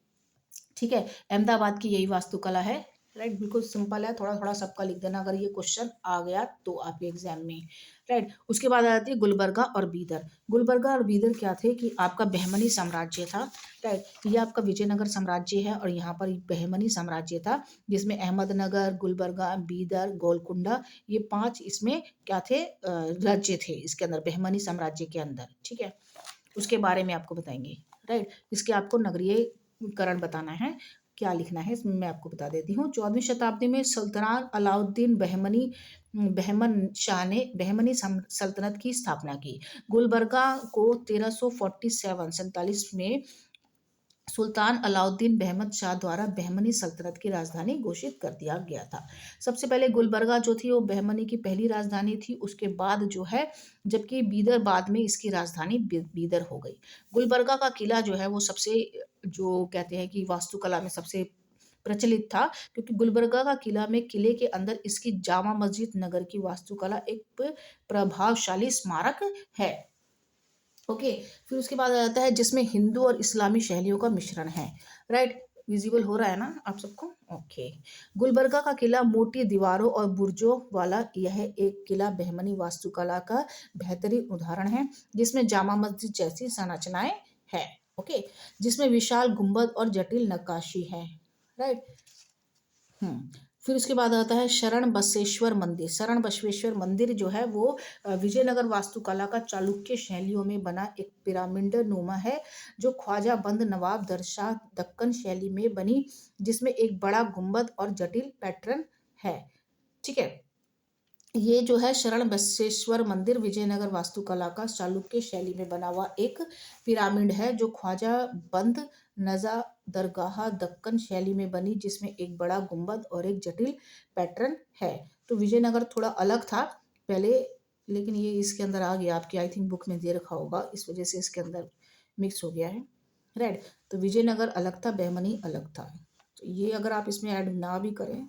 ठीक है, अहमदाबाद की यही वास्तुकला है। राइट, बिल्कुल सिंपल है, थोड़ा थोड़ा सबका लिख देना अगर ये क्वेश्चन आ गया तो आपके एग्जाम में। राइट, उसके बाद आ जाती है गुलबर्गा और बीदर। गुलबर्गा और बीदर क्या थे कि आपका बहमनी साम्राज्य था। राइट, ये आपका विजयनगर साम्राज्य है और यहाँ पर बहमनी साम्राज्य था, जिसमें अहमदनगर, गुलबर्गा, बीदर, गोलकुंडा, ये 5 इसमें क्या थे, राज्य थे इसके अंदर, बहमनी साम्राज्य के अंदर। ठीक है, उसके बारे में आपको बताएंगे। राइट, इसके आपको नगरीयकरण बताना है, क्या लिखना है इसमें मैं आपको बता देती हूँ। 14वीं शताब्दी में सुल्तान अलाउद्दीन बहमन शाह ने बहमनी सल्तनत की स्थापना की। गुलबर्गा को 1347 में सुल्तान अलाउद्दीन बहमद शाह द्वारा बहमनी सल्तनत की राजधानी घोषित कर दिया गया था। सबसे पहले गुलबर्गा जो थी वो बहमनी की पहली राजधानी थी, उसके बाद जो है, जबकि बीदर बाद में इसकी राजधानी बीदर हो गई। गुलबर्गा का किला जो है वो सबसे, जो कहते हैं कि वास्तुकला में सबसे प्रचलित था, क्योंकि गुलबर्गा का किला में किले के अंदर इसकी जामा मस्जिद नगर की वास्तुकला एक प्रभावशाली स्मारक है। ओके, फिर उसके बाद आ जाता है जिसमें हिंदू और इस्लामी शैलियों का मिश्रण है। राइट, विजिबल हो रहा है ना आप सबको? ओके, गुलबर्गा का किला मोटी दीवारों और बुर्जों वाला यह एक किला बहमनी वास्तुकला का बेहतरीन उदाहरण है, जिसमें जामा मस्जिद जैसी संरचनाएं है। ओके, जिसमें विशाल गुंबद और जटिल नक्काशी है। राइट, फिर उसके बाद आता है शरण बसवेश्वर मंदिर। शरण बसवेश्वर मंदिर जो है वो विजयनगर वास्तुकला का चालुक्य शैलियों में बना एक पिरामिड नुमा है, जो ख्वाजा बंद नवाब दरशाह दक्कन शैली में बनी, जिसमें एक बड़ा गुंबद और जटिल पैटर्न है। ठीक है, ये जो है शरण बसवेश्वर मंदिर विजयनगर वास्तुकला का चालुक्य शैली में बना हुआ एक पिरामिड है, जो ख्वाजा बंद नजा दरगाह दक्कन शैली में बनी, जिसमें एक बड़ा गुंबद और एक जटिल पैटर्न है। तो विजयनगर थोड़ा अलग था पहले, लेकिन ये इसके अंदर आ गया आपकी, आई थिंक बुक में दे रखा होगा, इस वजह से इसके अंदर मिक्स हो गया है। राइट। तो विजयनगर अलग था, बहमनी अलग था। तो ये अगर आप इसमें ऐड ना भी करें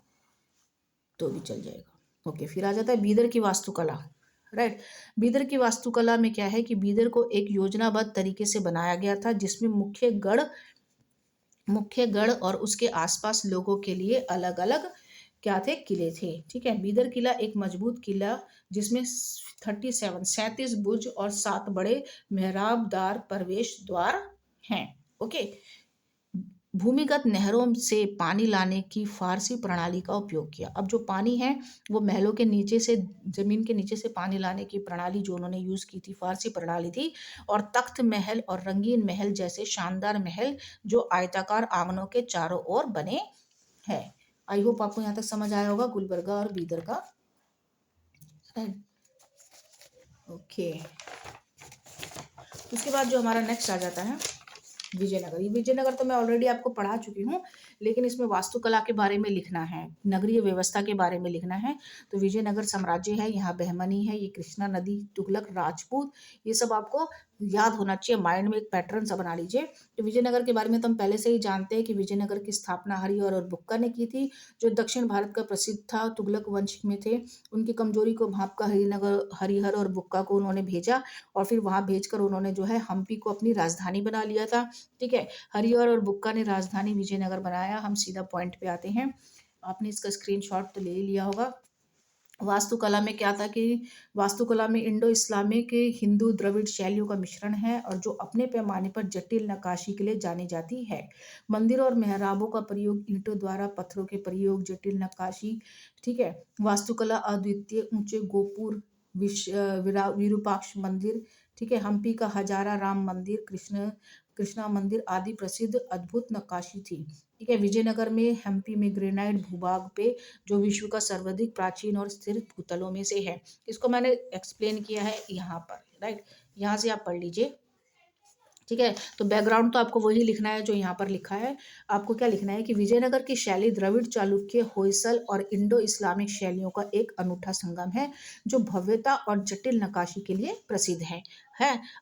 तो भी चल जाएगा। ओके, फिर आ जाता है बीदर की वास्तुकला। राइट। बीदर की वास्तुकला में क्या है कि बीदर को एक योजनाबद्ध तरीके से बनाया गया था, जिसमें मुख्य गढ़ और उसके आसपास लोगों के लिए अलग अलग क्या थे, किले थे। ठीक है, बीदर किला एक मजबूत किला जिसमें 37 बुर्ज और 7 बड़े मेहराबदार प्रवेश द्वार हैं। ओके। भूमिगत नहरों से पानी लाने की फारसी प्रणाली का उपयोग किया। अब जो पानी है वो महलों के नीचे से, जमीन के नीचे से पानी लाने की प्रणाली जो उन्होंने यूज की थी, फारसी प्रणाली थी। और तख्त महल और रंगीन महल जैसे शानदार महल जो आयताकार आंगनों के चारों ओर बने हैं। आई होप आपको यहाँ तक समझ आया होगा गुलबर्गा और बीदर का। ओके। उसके बाद जो हमारा नेक्स्ट आ जाता है विजयनगर। ये विजयनगर तो मैं ऑलरेडी आपको पढ़ा चुकी हूँ, लेकिन इसमें वास्तुकला के बारे में लिखना है, नगरीय व्यवस्था के बारे में लिखना है। तो विजयनगर साम्राज्य है, यहाँ बहमनी है, ये कृष्णा नदी, तुगलक, राजपूत, ये सब आपको याद होना चाहिए, माइंड में एक पैटर्न सा बना लीजिए। तो विजयनगर के बारे में तो हम पहले से ही जानते हैं कि विजयनगर की स्थापना हरिहर और बुक्का ने की थी, जो दक्षिण भारत का प्रसिद्ध था, तुगलक वंश में थे। उनकी कमजोरी को भांपकर हरिहर और बुक्का को उन्होंने भेजा, और फिर वहां भेजकर उन्होंने जो है हम्पी को अपनी राजधानी बना लिया था। ठीक है, हरिहर और बुक्का ने राजधानी विजयनगर बनाया। हम सीधा पॉइंट पे आते हैं। आपने इसका स्क्रीनशॉट तो ले ही लिया होगा। वास्तुकला में क्या था कि वास्तुकला में इंडो इस्लामिक हिंदू द्रविड़ शैलियों का मिश्रण है, और जो अपने पैमाने पर जटिल नक्काशी के लिए जानी जाती है। मंदिर और मेहराबों का प्रयोग, ईंटों द्वारा पत्थरों के प्रयोग, जटिल नक्काशी। ठीक है, वास्तुकला अद्वितीय ऊंचे गोपुर, विरूपाक्ष मंदिर। ठीक है, हम्पी का हजारा राम मंदिर, कृष्णा मंदिर आदि प्रसिद्ध अद्भुत नक्काशी थी। ठीक है, विजयनगर में हम्पी में ग्रेनाइट भूभाग पे जो विश्व का सर्वाधिक प्राचीन और स्थिर भूतलों में से है। इसको मैंने एक्सप्लेन किया है यहाँ पर। राइट, यहाँ से आप पढ़ लीजिए। ठीक है, तो बैकग्राउंड तो आपको वही लिखना है जो यहाँ पर लिखा है। आपको क्या लिखना है कि विजयनगर की शैली द्रविड़, चालुक्य, होयसल और इंडो इस्लामिक शैलियों का एक अनूठा संगम है, जो भव्यता और जटिल नक्काशी के लिए प्रसिद्ध है।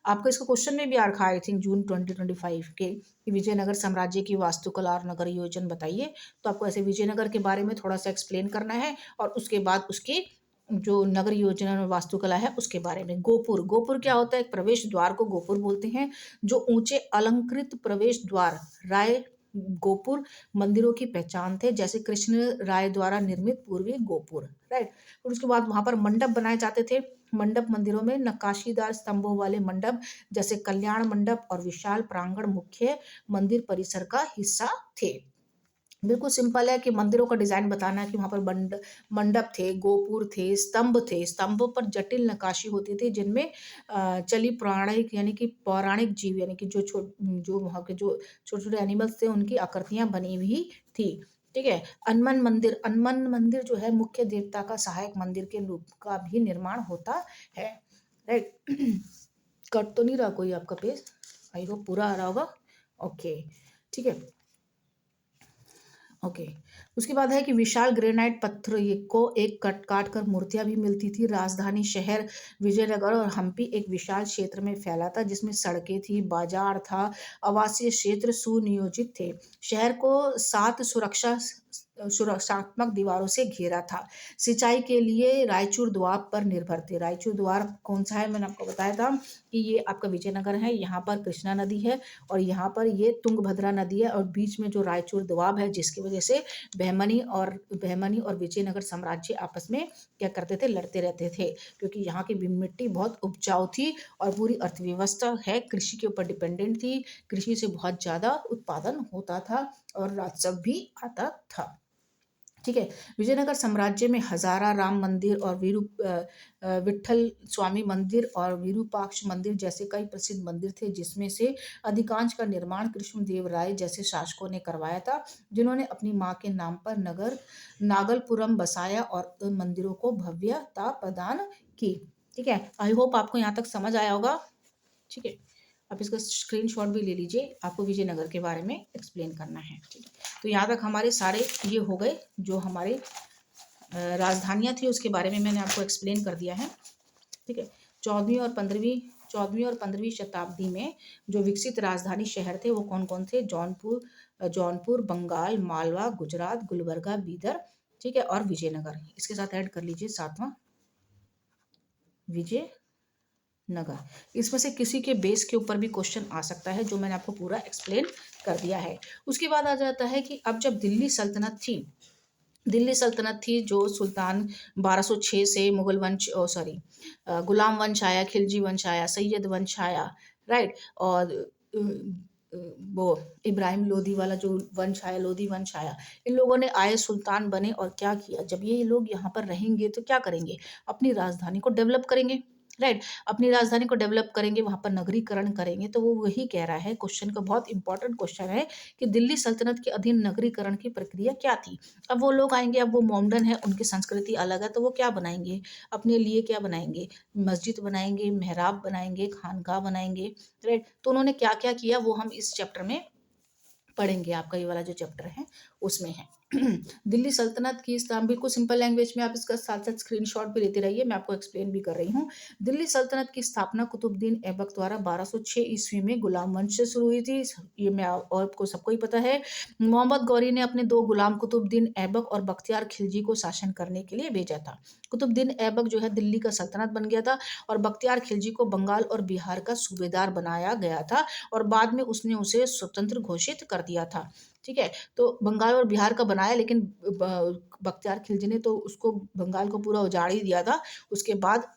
आपको इसका क्वेश्चन में भी आ रखा, आई थिंक जून 2025 के, कि विजयनगर साम्राज्य की वास्तुकला और नगर योजना बताइए। तो आपको ऐसे विजयनगर के बारे में थोड़ा सा एक्सप्लेन करना है, और उसके बाद उसकी जो नगर योजना और वास्तुकला है उसके बारे में। गोपुर, गोपुर क्या होता है? एक प्रवेश द्वार को गोपुर बोलते हैं। जो ऊंचे अलंकृत प्रवेश द्वार राय गोपुर मंदिरों की पहचान थे, जैसे कृष्ण राय द्वारा निर्मित पूर्वी गोपुर। राइट। और उसके बाद वहां पर मंडप बनाए जाते थे। मंडप मंदिरों में नक्काशीदार स्तंभों वाले मंडप, जैसे कल्याण मंडप और विशाल प्रांगण मुख्य मंदिर परिसर का हिस्सा थे। बिल्कुल सिंपल है कि मंदिरों का डिजाइन बताना है कि वहां पर मंडप थे, गोपुर थे, स्तंभ थे, स्तंभों पर जटिल नक्काशी होती थी, जिनमें चली पौराणिक यानी कि पौराणिक जीव यानी कि जो वहाँ के जो छोटे छोटे एनिमल्स थे उनकी आकृतियां बनी हुई थी। ठीक है, अनमन मंदिर जो है मुख्य देवता का सहायक मंदिर के रूप का भी निर्माण होता है। राइट। कट तो नहीं रहा कोई आपका पेज? आई होप पूरा आ रहा होगा। ओके। ठीक है। ओके। उसके बाद है कि विशाल ग्रेनाइट पत्थर ये को एक कट काट कर मूर्तियां भी मिलती थी। राजधानी शहर विजयनगर और हम्पी एक विशाल क्षेत्र में फैला था, जिसमें सड़कें थी, बाजार था, आवासीय क्षेत्र सुनियोजित थे। शहर को 7 सुरक्षात्मक दीवारों से घेरा था। सिंचाई के लिए रायचूर द्वाब पर निर्भर थे। रायचूर द्वार कौन सा है? मैंने आपको बताया था कि ये आपका विजयनगर है। यहाँ पर कृष्णा नदी है और यहाँ पर ये तुंगभद्रा नदी है, और बीच में जो रायचूर दोआब है, जिसकी वजह से बहमनी और विजयनगर साम्राज्य आपस में क्या करते थे? लड़ते रहते थे, क्योंकि यहाँ की मिट्टी बहुत उपजाऊ थी और पूरी अर्थव्यवस्था है कृषि के ऊपर डिपेंडेंट थी। कृषि से बहुत ज्यादा उत्पादन होता था और राजस्व भी आता था। ठीक है, विजयनगर साम्राज्य में हजारा राम मंदिर और विठल स्वामी मंदिर और विरूपाक्ष मंदिर जैसे कई प्रसिद्ध मंदिर थे, जिसमें से अधिकांश का निर्माण कृष्णदेव राय जैसे शासकों ने करवाया था, जिन्होंने अपनी मां के नाम पर नागलपुरम बसाया और उन मंदिरों को भव्यता प्रदान की। ठीक है, आई होप आपको यहाँ तक समझ आया होगा। ठीक है, आप इसका स्क्रीनशॉट भी ले लीजिए, आपको विजयनगर के बारे में एक्सप्लेन करना है। ठीक है, तो यहाँ तक हमारे सारे ये हो गए, जो हमारे राजधानियाँ थी उसके बारे में मैंने आपको एक्सप्लेन कर दिया है। ठीक है, 14वीं और 15वीं 14वीं और 15वीं शताब्दी में जो विकसित राजधानी शहर थे वो कौन-कौन थे? जौनपुर, बंगाल, मालवा, गुजरात, गुलबर्गा, बीदर, ठीक है, और विजयनगर। इसके साथ ऐड कर लीजिए 7वां विजयनगर। इसमें से किसी के बेस के ऊपर भी क्वेश्चन आ सकता है, जो मैंने आपको पूरा एक्सप्लेन कर दिया है। उसके बाद आ जाता है कि अब जब दिल्ली सल्तनत थी जो सुल्तान 1206 से मुगल वंश गुलाम वंश आया, खिलजी वंश आया, सैयद वंश आया, राइट, और वो इब्राहिम लोदी वाला जो वंश आया, लोदी वंश आया। इन लोगों ने आए, सुल्तान बने और क्या किया, जब ये लोग यहाँ पर रहेंगे तो क्या करेंगे, अपनी राजधानी को डेवलप करेंगे, राइट, अपनी राजधानी को डेवलप करेंगे, वहाँ पर नगरीकरण करेंगे। तो वो वही कह रहा है, क्वेश्चन का बहुत इंपॉर्टेंट क्वेश्चन है कि दिल्ली सल्तनत के अधीन नगरीकरण की प्रक्रिया क्या थी। अब वो लोग आएंगे, अब वो मोमडन है, उनकी संस्कृति अलग है, तो वो क्या बनाएंगे, अपने लिए क्या बनाएंगे, मस्जिद बनाएंगे, मेहराब बनाएंगे, खानकाह बनाएंगे, राइट। तो उन्होंने क्या क्या किया वो हम इस चैप्टर में पढ़ेंगे। आपका ये वाला जो चैप्टर है उसमें है। दिल्ली सल्तनत की स्थापना, बिल्कुल सिंपल लैंग्वेज में आप इसका साथ साथ स्क्रीनशॉट भी लेते रहिए, मैं आपको एक्सप्लेन भी कर रही हूँ। दिल्ली सल्तनत की स्थापना कुतुबुद्दीन ऐबक द्वारा 1206 ईस्वी में गुलाम वंश से शुरू हुई थी। ये मैं और आपको सबको ही पता है। मोहम्मद गौरी ने अपने 2 गुलाम कुतुबुद्दीन ऐबक और बख्तियार खिलजी को शासन करने के लिए भेजा था। कुतुबुद्दीन ऐबक जो है दिल्ली का सल्तनत बन गया था और बख्तियार खिलजी को बंगाल और बिहार का सूबेदार बनाया गया था और बाद में उसने उसे स्वतंत्र घोषित कर दिया था, ठीक है। तो बंगाल और बिहार का बनाया, लेकिन बख्तियार खिलजी ने तो उसको बंगाल को पूरा उजाड़ ही दिया था। उसके बाद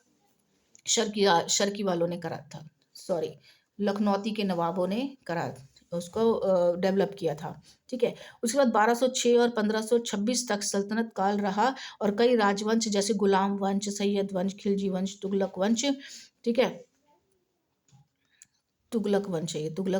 शर्की वालों ने करा था, सॉरी, लखनौती के नवाबों ने करा उसको डेवलप किया था, ठीक है। उसके बाद 1206 और 1526 तक सल्तनत काल रहा और कई राजवंश जैसे गुलाम वंश, सैयद वंश, खिलजी वंश, तुगलक वंश, ठीक है, तुगलक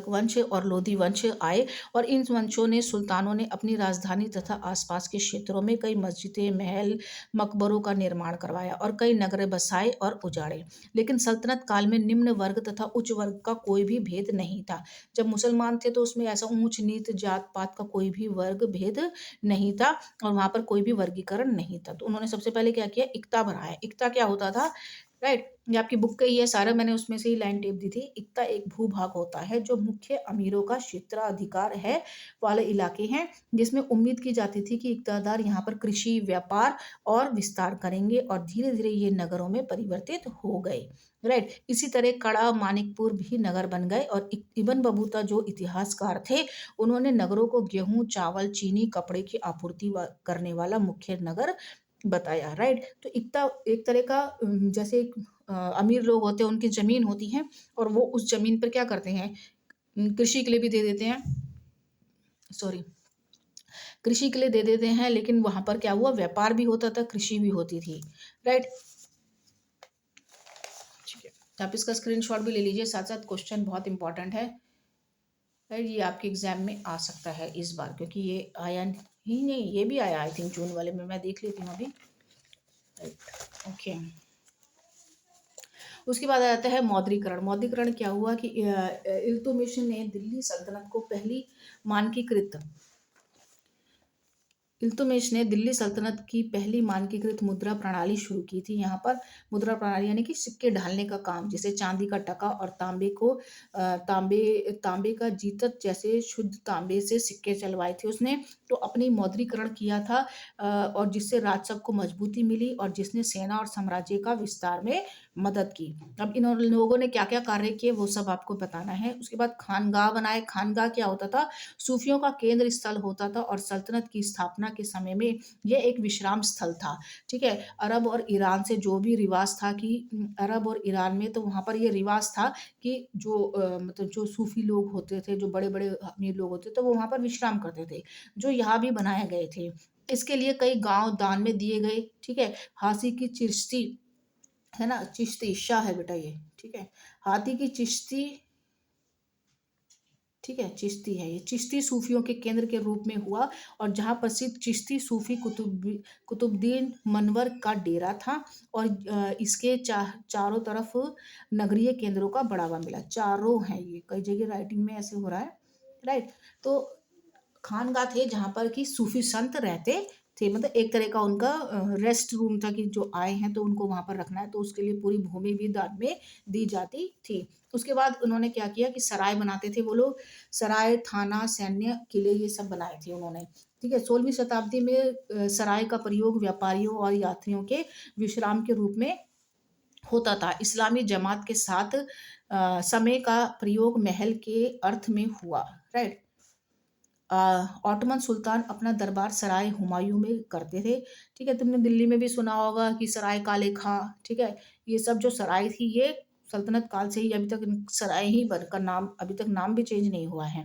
वंश और लोधी वंश आए और इन वंशों ने, सुल्तानों ने अपनी राजधानी तथा आसपास के क्षेत्रों में कई मस्जिदें, महल, मकबरों का निर्माण करवाया और कई नगरें बसाए और उजाड़े। लेकिन सल्तनत काल में निम्न वर्ग तथा उच्च वर्ग का कोई भी भेद नहीं था। जब मुसलमान थे तो उसमें ऐसा ऊंच नीच जात पात का कोई भी वर्ग भेद नहीं था और वहां पर कोई भी वर्गीकरण नहीं था। तो उन्होंने सबसे पहले क्या किया, इक्ता बनाया। इक्ता क्या होता था, राइट, ये आपकी बुक का ही है सारा, मैंने उसमें से ही लाइन टेप दी थी। इक्ता एक भूभाग होता है जो मुख्य अमीरों का क्षेत्राधिकार है वाले इलाके हैं, जिसमें उम्मीद की जाती थी कि इक्तादार यहाँ पर कृषि, व्यापार और विस्तार करेंगे और धीरे धीरे ये नगरों में परिवर्तित हो गए, राइट। इसी तरह कड़ा, मानिकपुर भी नगर बन गए और इब्न बतूता जो इतिहासकार थे, उन्होंने नगरों को गेहूं, चावल, चीनी, कपड़े की आपूर्ति करने वाला मुख्य नगर बताया, राइट। तो इक्ता एक तरह का जैसे अमीर लोग होते हैं, उनकी जमीन होती है और वो उस जमीन पर क्या करते हैं, कृषि के लिए भी दे देते हैं, सॉरी, कृषि के लिए दे देते हैं, लेकिन वहां पर क्या हुआ, व्यापार भी होता था, कृषि भी होती थी, राइट, ठीक है। आप इसका स्क्रीनशॉट भी ले लीजिए, साथ साथ क्वेश्चन बहुत इंपॉर्टेंट है, राइट। ये आपके एग्जाम में आ सकता है इस बार, क्योंकि ये आया ही नहीं, ये भी आया आई थिंक जून वाले में, मैं देख लेती हूँ अभी, राइट, ओके। उसके बाद आ जाता है मौद्रीकरण। मौद्रीकरण क्या हुआ कि इल्तुतमिश ने दिल्ली सल्तनत को पहली मानकीकृत इल्तुतमिश ने दिल्ली सल्तनत की पहली मानकीकृत मुद्रा प्रणाली शुरू की थी। यहाँ पर मुद्रा प्रणाली यानी कि सिक्के ढालने का काम, जैसे चांदी का टका और तांबे का जीतत जैसे शुद्ध तांबे से सिक्के चलवाए थे उसने। तो अपनी मौद्रीकरण किया था और जिससे राजस्व को मजबूती मिली और जिसने सेना और साम्राज्य का विस्तार में मदद की। अब इन लोगों ने क्या क्या कार्य किए वो सब आपको बताना है। उसके बाद खानगाह बनाए। खानगाह क्या होता था, सूफियों का केंद्र स्थल होता था और सल्तनत की स्थापना के समय में यह एक विश्राम स्थल था, ठीक है। अरब और ईरान से जो भी रिवाज था कि अरब और ईरान में, तो वहाँ पर ये रिवाज था कि जो मतलब जो सूफी लोग होते थे, जो बड़े बड़े अमीर लोग होते थे, तो वो वहाँ पर विश्राम करते थे, जो यहाँ भी बनाए गए थे। इसके लिए कई गांव दान में दिए गए, ठीक है। हाथी की चिश्ती है ना, चिश्ती शाह है बेटा ये, ठीक है। हाथी की चिश्ती, ठीक है, चिश्ती है ये, चिश्ती सूफियों के केंद्र के रूप में हुआ और जहाँ प्रसिद्ध चिश्ती सूफी कुतुबुद्दीन मनवर का डेरा था और इसके चारों तरफ नगरीय केंद्रों का बढ़ावा मिला। चारों हैं ये, कई जगह राइटिंग में ऐसे हो रहा है, राइट। तो खानगाह थे जहाँ पर कि सूफी संत रहते थे, मतलब एक तरह का उनका रेस्ट रूम था कि जो आए हैं तो उनको वहाँ पर रखना है, तो उसके लिए पूरी भूमि भी दान में दी जाती थी। उसके बाद उन्होंने क्या किया कि सराय बनाते थे वो लोग, सराय, थाना, सैन्य, किले ये सब बनाए थे उन्होंने। ठीक है, 16वीं शताब्दी में सराय का प्रयोग व्यापारियों और यात्रियों के विश्राम के रूप में होता था। इस्लामी जमात के साथ समय का प्रयोग महल के अर्थ में हुआ, राइट। ऑटोमन सुल्तान अपना दरबार सराय हुमायूं में करते थे। ठीक है, तुमने दिल्ली में भी सुना होगा कि सराय काले खां, ठीक है, ये सब जो सराय थी ये सल्तनत काल से ही अभी तक सराय ही बनकर नाम, अभी तक नाम भी चेंज नहीं हुआ है,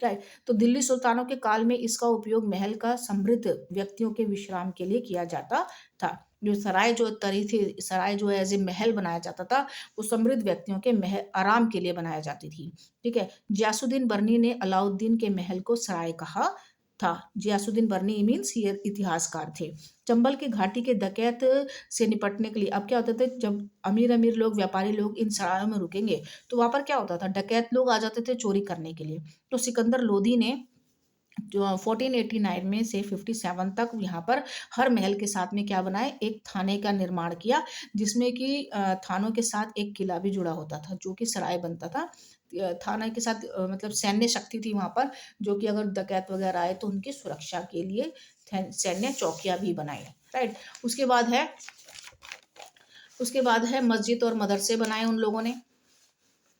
राइट। तो दिल्ली सुल्तानों के काल में इसका उपयोग महल का समृद्ध व्यक्तियों के विश्राम के लिए किया जाता था। जो सराय जो तरी थी, सराय जो एज ए महल बनाया जाता था, वो समृद्ध व्यक्तियों के महल आराम के लिए बनाया जाती थी। ठीक है, जियासुद्दीन बर्नी ने अलाउद्दीन के महल को सराय कहा था। जियासुद्दीन बर्नी मीन्स ये इतिहासकार थे। चंबल की घाटी के डकैत से निपटने के लिए अब क्या होता था, जब अमीर अमीर लोग, व्यापारी लोग इन सरायों में रुकेंगे तो वहां पर क्या होता था, डकैत लोग आ जाते थे चोरी करने के लिए। तो सिकंदर लोधी ने जो 1489 में से 57 तक यहाँ पर हर महल के साथ में क्या बनाए, एक थाने का निर्माण किया, जिसमें कि थानों के साथ एक किला भी जुड़ा होता था जो कि सराय बनता था। थाने के साथ मतलब सैन्य शक्ति थी वहां पर, जो कि अगर डकैत वगैरह आए तो उनकी सुरक्षा के लिए सैन्य चौकियां भी बनाई, राइट। उसके बाद है उसके बाद है मस्जिद और मदरसे बनाए उन लोगों ने,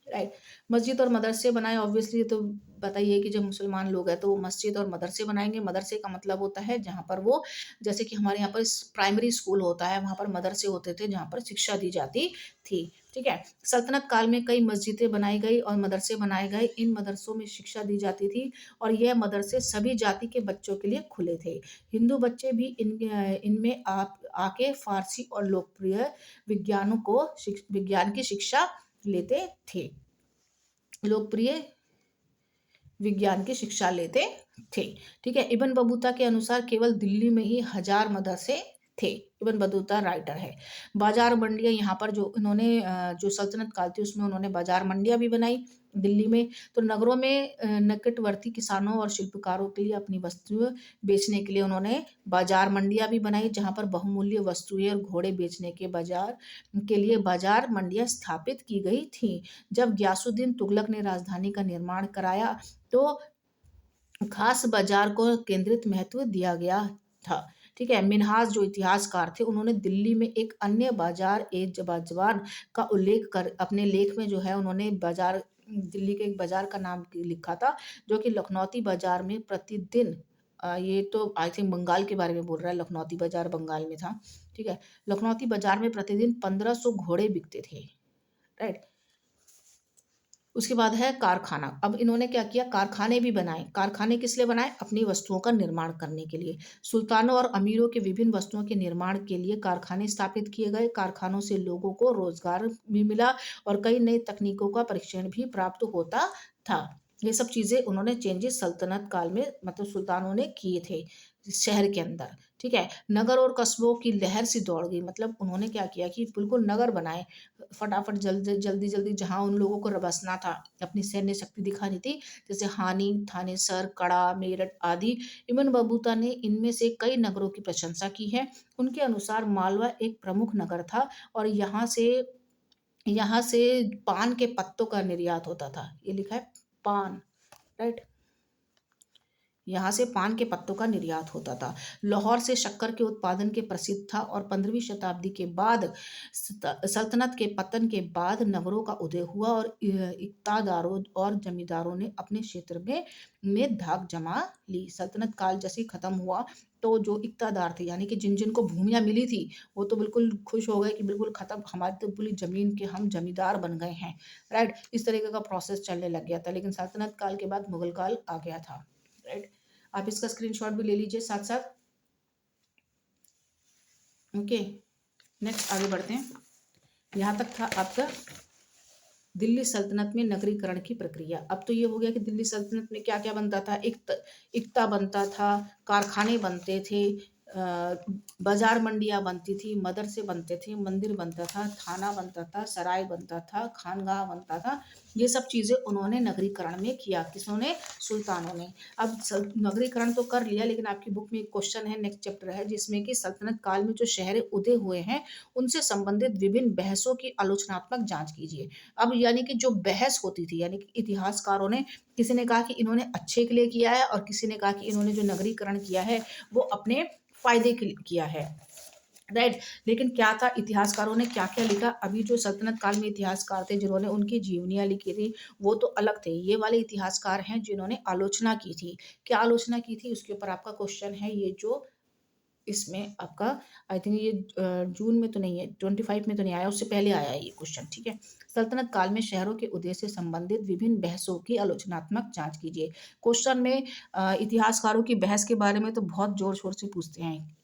राइट। मस्जिद और मदरसे बनाए, ऑब्वियसली तो बताइए कि जब मुसलमान लोग हैं तो वो मस्जिद और मदरसे बनाएंगे। मदरसे का मतलब होता है जहाँ पर वो, जैसे कि हमारे यहाँ पर प्राइमरी स्कूल होता है, वहाँ पर मदरसे होते थे जहाँ पर शिक्षा दी जाती थी। ठीक है, सल्तनत काल में कई मस्जिदें बनाई गई और मदरसे बनाए गए। इन मदरसों में शिक्षा दी जाती थी और यह मदरसे सभी जाति के बच्चों के लिए खुले थे। हिंदू बच्चे भी इनमें आप आके फारसी और लोकप्रिय विज्ञान की शिक्षा लेते थे, लोकप्रिय विज्ञान की शिक्षा लेते थे। ठीक है, इब्न बतूता के अनुसार केवल दिल्ली में ही 1000 मदरसे थे। इब्न बतूता राइटर है। बाजार मंडियां यहाँ पर जो इन्होंने जो सल्तनत काल थी उसमें उन्होंने बाजार मंडियां भी बनाई दिल्ली में। तो नगरों में निकटवर्ती किसानों और शिल्पकारों के लिए अपनी वस्तुएं बेचने के लिए उन्होंने बाजार मंडियां भी बनाई, जहाँ पर बहुमूल्य वस्तुएं और घोड़े बेचने के बाजार के लिए बाजार मंडियां स्थापित की गई थी। जब गयासुद्दीन तुगलक ने राजधानी का निर्माण कराया तो खास बाजार को केंद्रित महत्व दिया गया था। ठीक है, मिन्हाज जो इतिहासकार थे उन्होंने दिल्ली में एक अन्य बाजार ए बाजार का उल्लेख कर अपने लेख में जो है उन्होंने बाजार, दिल्ली के एक बाजार का नाम लिखा था, जो कि लखनौती बाजार में प्रतिदिन ये तो आई थिंक बंगाल के बारे में बोल रहा है, लखनौती बाजार बंगाल में था। ठीक है, लखनौती बाजार में प्रतिदिन 1500 घोड़े बिकते थे, राइट। उसके बाद है कारखाना। अब इन्होंने क्या किया, कारखाने भी बनाए। कारखाने किस लिए बनाए, अपनी वस्तुओं का निर्माण करने के लिए। सुल्तानों और अमीरों के विभिन्न वस्तुओं के निर्माण के लिए कारखाने स्थापित किए गए। कारखानों से लोगों को रोजगार भी मिला और कई नई तकनीकों का परीक्षण भी प्राप्त होता था। ये सब चीजें उन्होंने चेंजेस सल्तनत काल में, मतलब सुल्तानों ने किए थे शहर के अंदर। ठीक है, नगर और कस्बों की लहर सी दौड़ गई, मतलब उन्होंने क्या किया कि बिल्कुल नगर बनाए, फटाफट जल्दी जल्दी जल्दी, जहाँ उन लोगों को बसना था, अपनी सैन्य शक्ति दिखानी थी, जैसे हानि, थानेसर, कड़ा, मेरठ आदि। इब्न बतूता ने इनमें से कई नगरों की प्रशंसा की है। उनके अनुसार मालवा एक प्रमुख नगर था और यहाँ से पान के पत्तों का निर्यात होता था। ये लिखा है पान, राइट, यहाँ से पान के पत्तों का निर्यात होता था। लाहौर से शक्कर के उत्पादन के प्रसिद्ध था और 15वीं शताब्दी के बाद सल्तनत के पतन के बाद नगरों का उदय हुआ और इक्तादारों और जमींदारों ने अपने क्षेत्र में धाक जमा ली। सल्तनत काल जैसे ही खत्म हुआ तो जो इक्तादार थे, यानी कि जिन जिन को भूमियां मिली थी, वो तो बिल्कुल खुश हो गए कि बिल्कुल खत्म, हमारी तो पूरी जमीन के हम जमींदार बन गए हैं, राइट। इस तरीके का प्रोसेस चलने लग गया था। लेकिन सल्तनत काल के बाद मुगल काल आ गया था, राइट। आप इसका स्क्रीनशॉट भी ले लीजिए साथ साथ। ओके, नेक्स्ट आगे बढ़ते हैं। यहाँ तक था आपका दिल्ली सल्तनत में नगरीकरण की प्रक्रिया। अब तो ये हो गया कि दिल्ली सल्तनत में क्या क्या बनता था, इक्ता बनता था, कारखाने बनते थे, बाजार मंडियाँ बनती थी, मदरसे बनते थे, मंदिर बनता था, थाना बनता था, सराय बनता था, खानगाह बनता था। ये सब चीज़ें उन्होंने नगरीकरण में किया। किसने? सुल्तानों ने। अब नगरीकरण तो कर लिया, लेकिन आपकी बुक में एक क्वेश्चन है, नेक्स्ट चैप्टर है, जिसमें कि सल्तनत काल में जो शहर उदय हुए हैं उनसे संबंधित विभिन्न बहसों की आलोचनात्मक जांच कीजिए। अब यानी कि जो बहस होती थी, यानी कि इतिहासकारों ने, किसी ने कहा कि इन्होंने अच्छे के लिए किया है और किसी ने कहा कि इन्होंने जो नगरीकरण किया है वो अपने फायदे के लिए किया है। राइट। लेकिन क्या था, इतिहासकारों ने क्या क्या लिखा? अभी जो सल्तनत काल में इतिहासकार थे जिन्होंने उनकी जीवनियां लिखी थी वो तो अलग थे। ये वाले इतिहासकार हैं जिन्होंने आलोचना की थी। क्या आलोचना की थी उसके ऊपर आपका क्वेश्चन है। ये जो इसमें आपका, आई थिंक ये जून में तो नहीं है, 25 में तो नहीं आया, उससे पहले आया है ये क्वेश्चन। ठीक है। सल्तनत काल में शहरों के उदय से संबंधित विभिन्न बहसों की आलोचनात्मक जांच कीजिए। क्वेश्चन में इतिहासकारों की बहस के बारे में तो बहुत जोर शोर से पूछते हैं।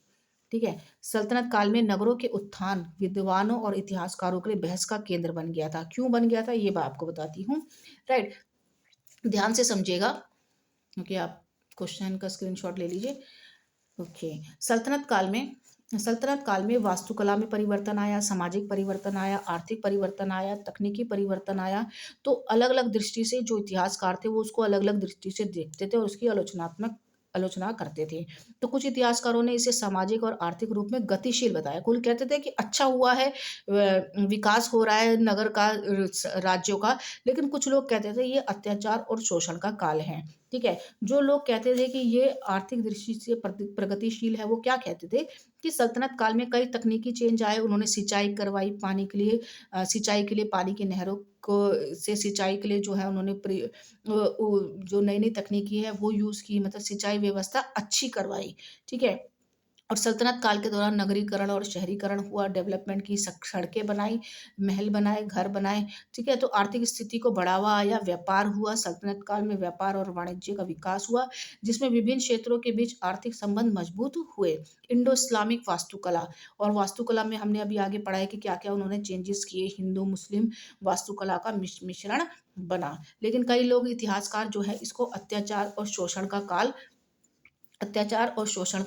ठीक है। सल्तनत काल में नगरों के उत्थान विद्वानों और इतिहासकारों के लिए बहस का केंद्र बन गया था। क्यों बन गया था ये मैं आपको बताती हूँ। राइट। ध्यान से समझिएगा, क्योंकि आप क्वेश्चन का स्क्रीनशॉट ले लीजिए। ओके। सल्तनत काल में वास्तुकला में परिवर्तन आया, सामाजिक परिवर्तन आया, आर्थिक परिवर्तन आया, तकनीकी परिवर्तन आया। तो अलग अलग दृष्टि से जो इतिहासकार थे वो उसको अलग अलग दृष्टि से देखते थे और उसकी आलोचनात्मक आलोचना करते थे। तो कुछ इतिहासकारों ने इसे सामाजिक और आर्थिक रूप में गतिशील बताया। कुल कहते थे कि अच्छा हुआ है, विकास हो रहा है नगर का, राज्यों का। लेकिन कुछ लोग कहते थे ये अत्याचार और शोषण का काल है। ठीक है। जो लोग कहते थे कि ये आर्थिक दृष्टि से प्रगतिशील है, वो क्या कहते थे कि सल्तनत काल में कई तकनीकी चेंज आए। उन्होंने सिंचाई करवाई पानी के लिए, सिंचाई के लिए पानी की नहरों को से सिंचाई के लिए जो है उन्होंने जो नई नई तकनीकी है वो यूज की, मतलब सिंचाई व्यवस्था अच्छी करवाई। ठीक है। और सल्तनत काल के दौरान नगरीकरण और शहरीकरण हुआ, डेवलपमेंट की, सड़कें बनाई, महल बनाए, घर बनाए। ठीक है। तो आर्थिक स्थिति को बढ़ावा आया, व्यापार हुआ। सल्तनत काल में व्यापार और वाणिज्य का विकास हुआ, जिसमें विभिन्न क्षेत्रों के बीच आर्थिक संबंध मजबूत हुए। इंडो इस्लामिक वास्तुकला, और वास्तुकला में हमने अभी आगे पढ़ा है कि क्या क्या उन्होंने चेंजेस किए। हिंदू मुस्लिम वास्तुकला का मिश्रण बना। लेकिन कई लोग इतिहासकार जो है इसको अत्याचार और शोषण का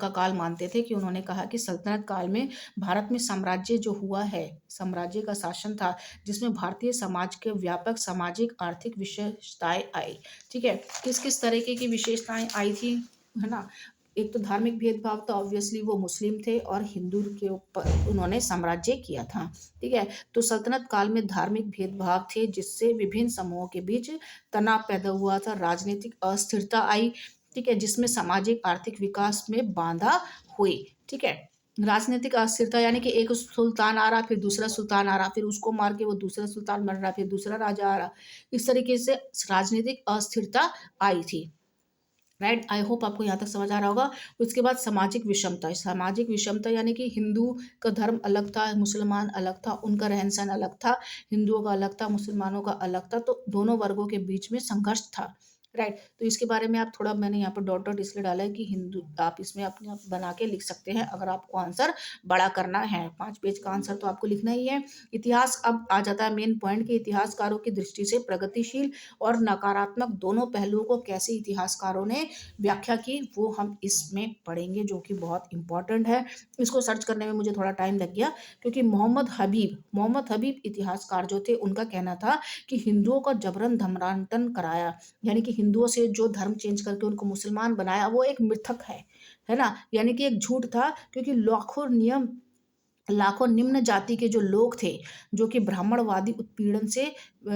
काल मानते थे। कि उन्होंने कहा कि सल्तनत काल में भारत में साम्राज्य जो हुआ है, साम्राज्य का शासन था, जिसमें भारतीय समाज के व्यापक सामाजिक आर्थिक विशेषताएं आई। ठीक है। किस किस तरीके की विशेषताएं आई थी, है ना? एक तो धार्मिक भेदभाव, तो ऑब्वियसली वो मुस्लिम थे और हिंदू के ऊपर उन्होंने साम्राज्य किया था। ठीक है। तो सल्तनत काल में धार्मिक भेदभाव थे, जिससे विभिन्न समूहों के बीच तनाव पैदा हुआ था। राजनीतिक अस्थिरता आई। ठीक है। जिसमें सामाजिक आर्थिक विकास में बाधा हुई। ठीक है। राजनीतिक अस्थिरता यानी कि एक सुल्तान आ रहा, फिर दूसरा सुल्तान आ रहा, फिर उसको मार के वो दूसरा सुल्तान बन रहा, फिर दूसरा राजा आ रहा। इस तरीके से राजनीतिक अस्थिरता आई थी। राइट। आई होप आपको यहाँ तक समझ आ रहा होगा। उसके बाद सामाजिक विषमता, सामाजिक विषमता यानी कि हिंदू का धर्म अलग था, मुसलमान अलग था, उनका रहन सहन अलग था। हिंदुओं का अलग था, मुसलमानों का अलग था, तो दोनों वर्गों के बीच में संघर्ष था। राइट। तो इसके बारे में आप थोड़ा, मैंने यहाँ पर डॉट डॉट इसलिए डाला है कि हिंदू, आप इसमें अपने आप बना के लिख सकते हैं अगर आपको आंसर बड़ा करना है। 5 पेज का आंसर तो आपको लिखना ही है। इतिहास अब आ जाता है मेन पॉइंट, कि इतिहासकारों की दृष्टि से प्रगतिशील और नकारात्मक दोनों पहलुओं को कैसे इतिहासकारों ने व्याख्या की, वो हम इसमें पढ़ेंगे, जो कि बहुत इंपॉर्टेंट है। इसको सर्च करने में मुझे थोड़ा टाइम लग गया, क्योंकि मोहम्मद हबीब इतिहासकार जो थे, उनका कहना था कि हिंदुओं का जबरन धर्मांतरण कराया, यानी कि हिंदुओं से जो धर्म चेंज करके उनको मुसलमान बनाया, वो एक मिथक है ना, यानी कि एक झूठ था। क्योंकि लाखों निम्न जाति के जो लोग थे, जो कि ब्राह्मणवादी उत्पीड़न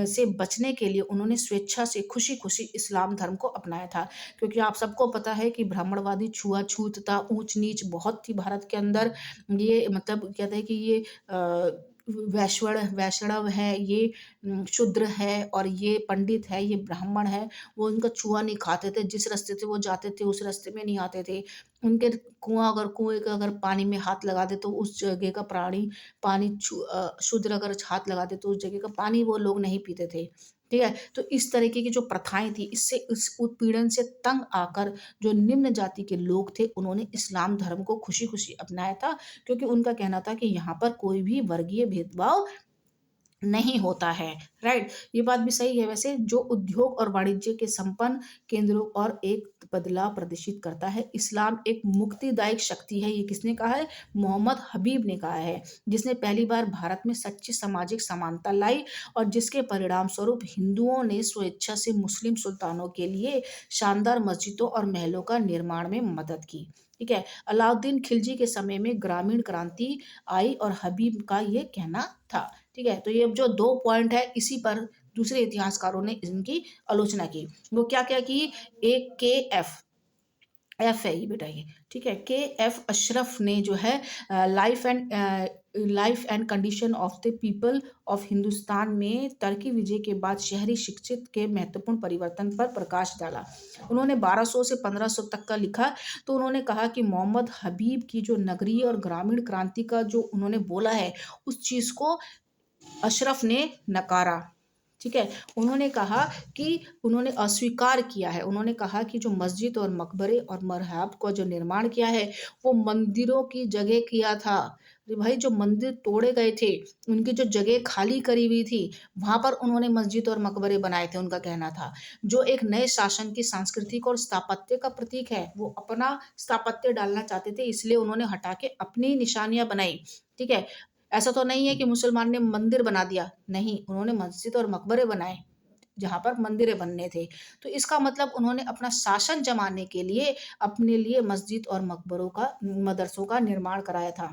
से बचने के लिए उन्होंने स्वेच्छा से खुशी खुशी इस्लाम धर्म को अपनाया था। क्योंकि आप सबको पता है कि ब्राह्मणवादी छुआछूत था, ऊंच नीच बहुत थी भारत के अंदर। ये मतलब कहते हैं कि ये वैष्णव है, ये शूद्र है, और ये पंडित है, ये ब्राह्मण है। वो उनका छुआ नहीं खाते थे, जिस रास्ते से वो जाते थे उस रास्ते में नहीं आते थे। उनके कुएं का अगर पानी में हाथ लगा दे तो उस जगह का शुद्ध अगर हाथ लगा दे तो उस जगह का पानी वो लोग नहीं पीते थे। ठीक है। तो इस तरीके की जो प्रथाएं थी, इससे इस उत्पीड़न से तंग आकर जो निम्न जाति के लोग थे, उन्होंने इस्लाम धर्म को खुशी खुशी अपनाया था। क्योंकि उनका कहना था कि यहाँ पर कोई भी वर्गीय भेदभाव नहीं होता है। राइट, ये बात भी सही है वैसे। जो उद्योग और वाणिज्य के संपन्न केंद्रों और एक बदलाव प्रदर्शित करता है। इस्लाम एक मुक्तिदायक शक्ति है, ये किसने कहा है? मोहम्मद हबीब ने कहा है, जिसने पहली बार भारत में सच्ची सामाजिक समानता लाई और जिसके परिणाम स्वरूप हिंदुओं ने स्वेच्छा से मुस्लिम सुल्तानों के लिए शानदार मस्जिदों और महलों का निर्माण में मदद की। ठीक है, अलाउद्दीन खिलजी के समय में ग्रामीण क्रांति आई और हबीब का ये कहना था। ठीक है, तो ये जो 2 पॉइंट है, इसी पर दूसरे इतिहासकारों ने इनकी आलोचना की। वो क्या-क्या की? एक केएफ एफ है ये बेटा ये। ठीक है, केएफ अशरफ ने जो है life and condition of the people of Hindustan में टर्की विजय के बाद शहरी शिक्षित के महत्वपूर्ण परिवर्तन पर प्रकाश डाला। उन्होंने 1200 से 1500 तक का लिखा। तो उन्होंने कहा कि मोहम्मद हबीब की जो नगरीय और ग्रामीण क्रांति का जो उन्होंने बोला है, उस चीज़ को अशरफ ने नकारा। ठीक है, उन्होंने कहा कि उन्होंने अस्वीकार किया है। उन्होंने कहा कि जो मस्जिद और मकबरे और मरहब का जो निर्माण किया है, वो मंदिरों की जगह किया था। अरे भाई, जो मंदिर तोड़े गए थे, उनकी जो जगह खाली करी हुई थी, वहां पर उन्होंने मस्जिद और मकबरे बनाए थे, उनका कहना था। जो एक नए शासन की सांस्कृतिक और स्थापत्य का प्रतीक है, वो अपना स्थापत्य डालना चाहते थे, इसलिए उन्होंने हटा के अपनी निशानियां बनाई। ठीक है, ऐसा तो नहीं है कि मुसलमान ने मंदिर बना दिया, नहीं, उन्होंने मस्जिद और मकबरे बनाए, जहाँ पर मंदिरें बनने थे। तो इसका मतलब उन्होंने अपना शासन जमाने के लिए अपने लिए मस्जिद और मकबरों का मदरसों का निर्माण कराया था।